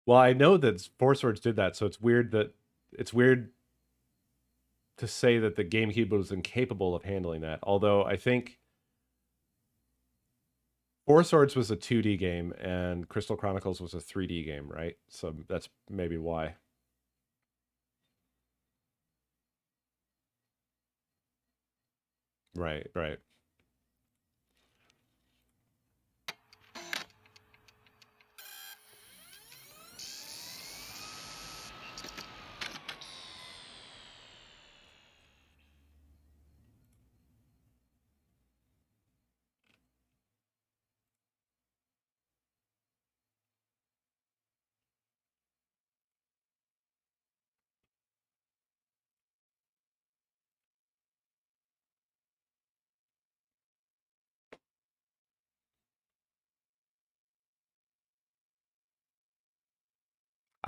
Well, I know that Four Swords did that, so it's weird to say that the GameCube was incapable of handling that. Although I think Four Swords was a 2D game and Crystal Chronicles was a 3D game, right? So that's maybe why. Right, right.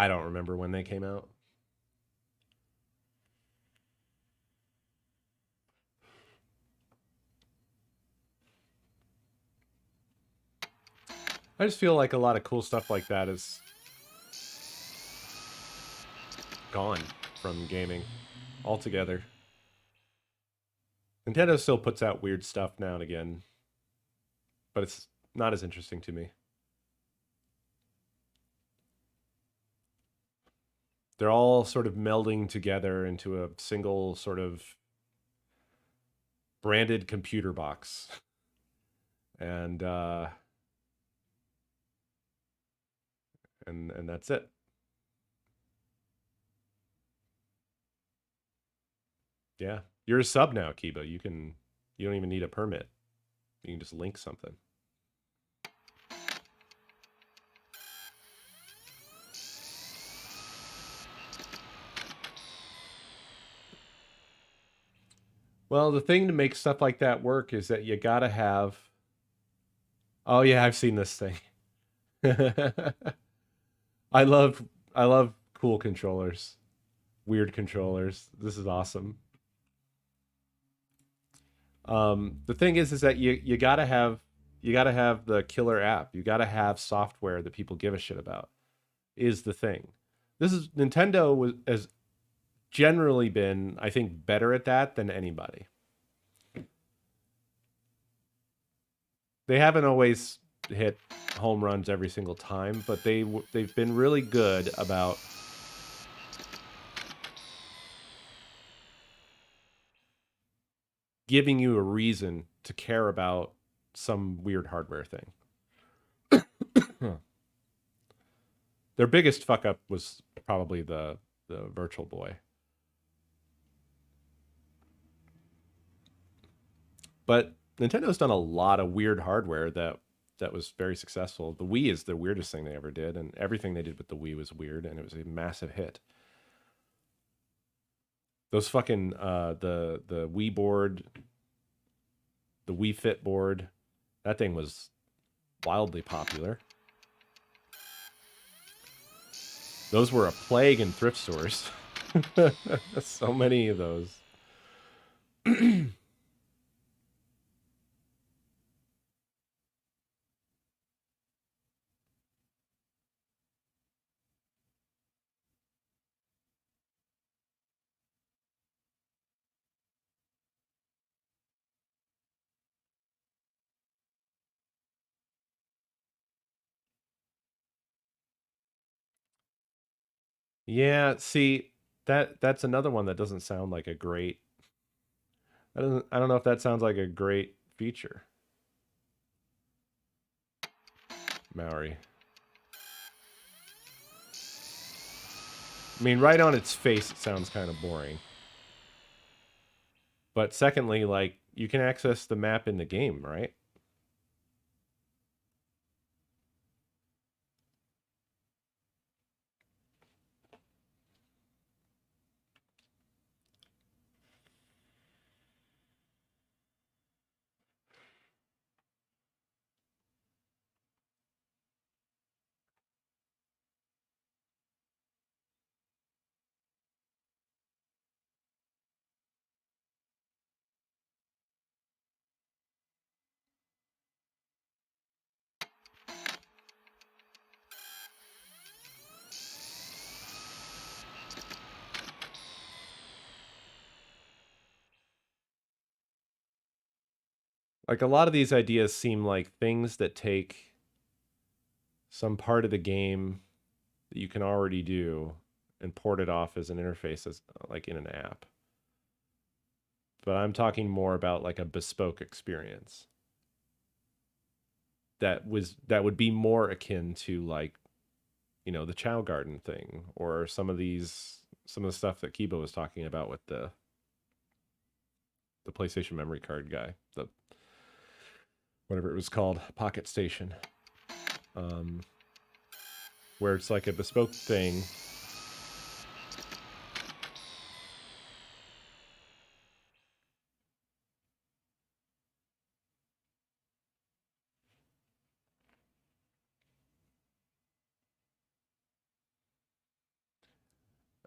I don't remember when they came out. I just feel like a lot of cool stuff like that is gone from gaming altogether. Nintendo still puts out weird stuff now and again, but it's not as interesting to me. They're all sort of melding together into a single sort of branded computer box. And and that's it. Yeah. You're a sub now, Kiba. You don't even need a permit. You can just link something. Well, the thing to make stuff like that work is that you gotta have. Oh yeah, I've seen this thing. I love I love cool controllers, weird controllers. This is awesome. The thing is that you gotta have the killer app. You gotta have software that people give a shit about. Is the thing. This is Nintendo has generally been, I think, better at that than anybody. They haven't always hit home runs every single time, but they've been really good about giving you a reason to care about some weird hardware thing. Huh. Their biggest fuck up was probably the Virtual Boy. But Nintendo's done a lot of weird hardware that was very successful. The Wii is the weirdest thing they ever did, and everything they did with the Wii was weird, and it was a massive hit. Those fucking the Wii board, the Wii Fit board, that thing was wildly popular. Those were a plague in thrift stores. So many of those. Yeah, see, that's another one that doesn't sound like a great. I don't know if that sounds like a great feature. Maori. I mean, right on its face, it sounds kind of boring. But secondly, like you can access the map in the game, right? Like a lot of these ideas seem like things that take some part of the game that you can already do and port it off as an interface as like in an app. But I'm talking more about like a bespoke experience that would be more akin to like, you know, the Chow Garden thing or some of the stuff that Kibo was talking about with the PlayStation memory card guy, the whatever it was called, Pocket Station. Um, where it's like a bespoke thing.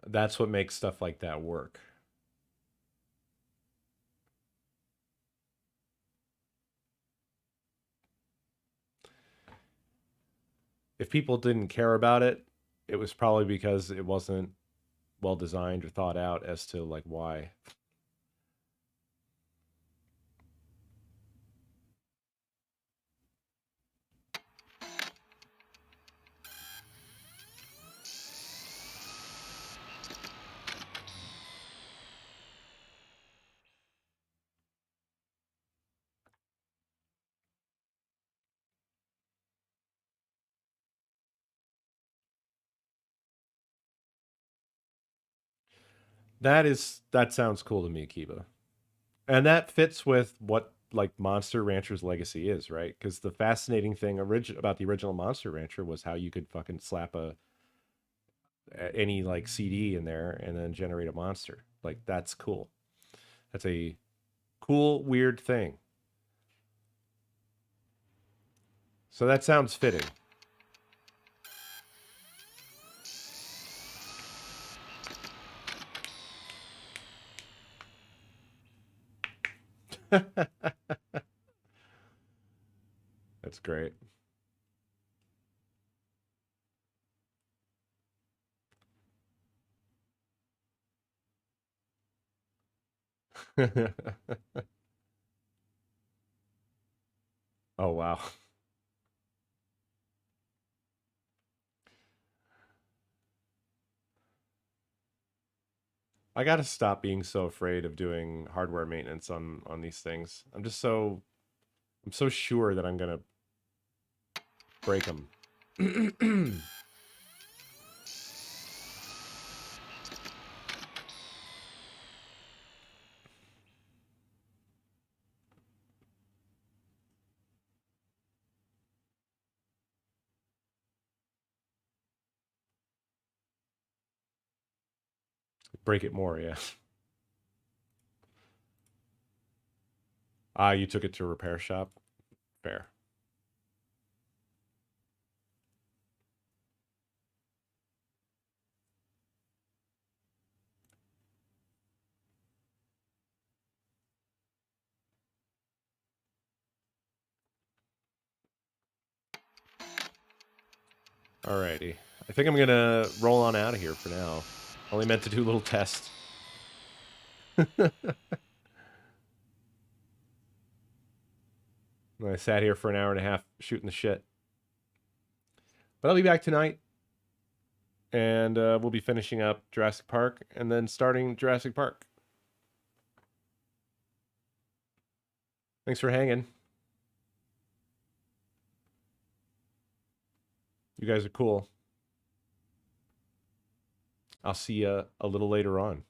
That's what makes stuff like that work. If people didn't care about it, it was probably because it wasn't well designed or thought out as to like why. That sounds cool to me, Kiba. And that fits with what like Monster Rancher's legacy is, right? Because the fascinating thing about the original Monster Rancher was how you could fucking slap any like CD in there and then generate a monster. Like that's cool. That's a cool weird thing. So that sounds fitting. That's great. Oh wow. I got to stop being so afraid of doing hardware maintenance on these things. I'm so sure that I'm going to break them. Break it more, yeah. Ah, you took it to a repair shop? Fair. Alrighty. I think I'm gonna roll on out of here for now. Only meant to do a little test. I sat here for an hour and a half shooting the shit. But I'll be back tonight. And we'll be finishing up Jurassic Park and then starting Jurassic Park. Thanks for hanging. You guys are cool. I'll see you a little later on.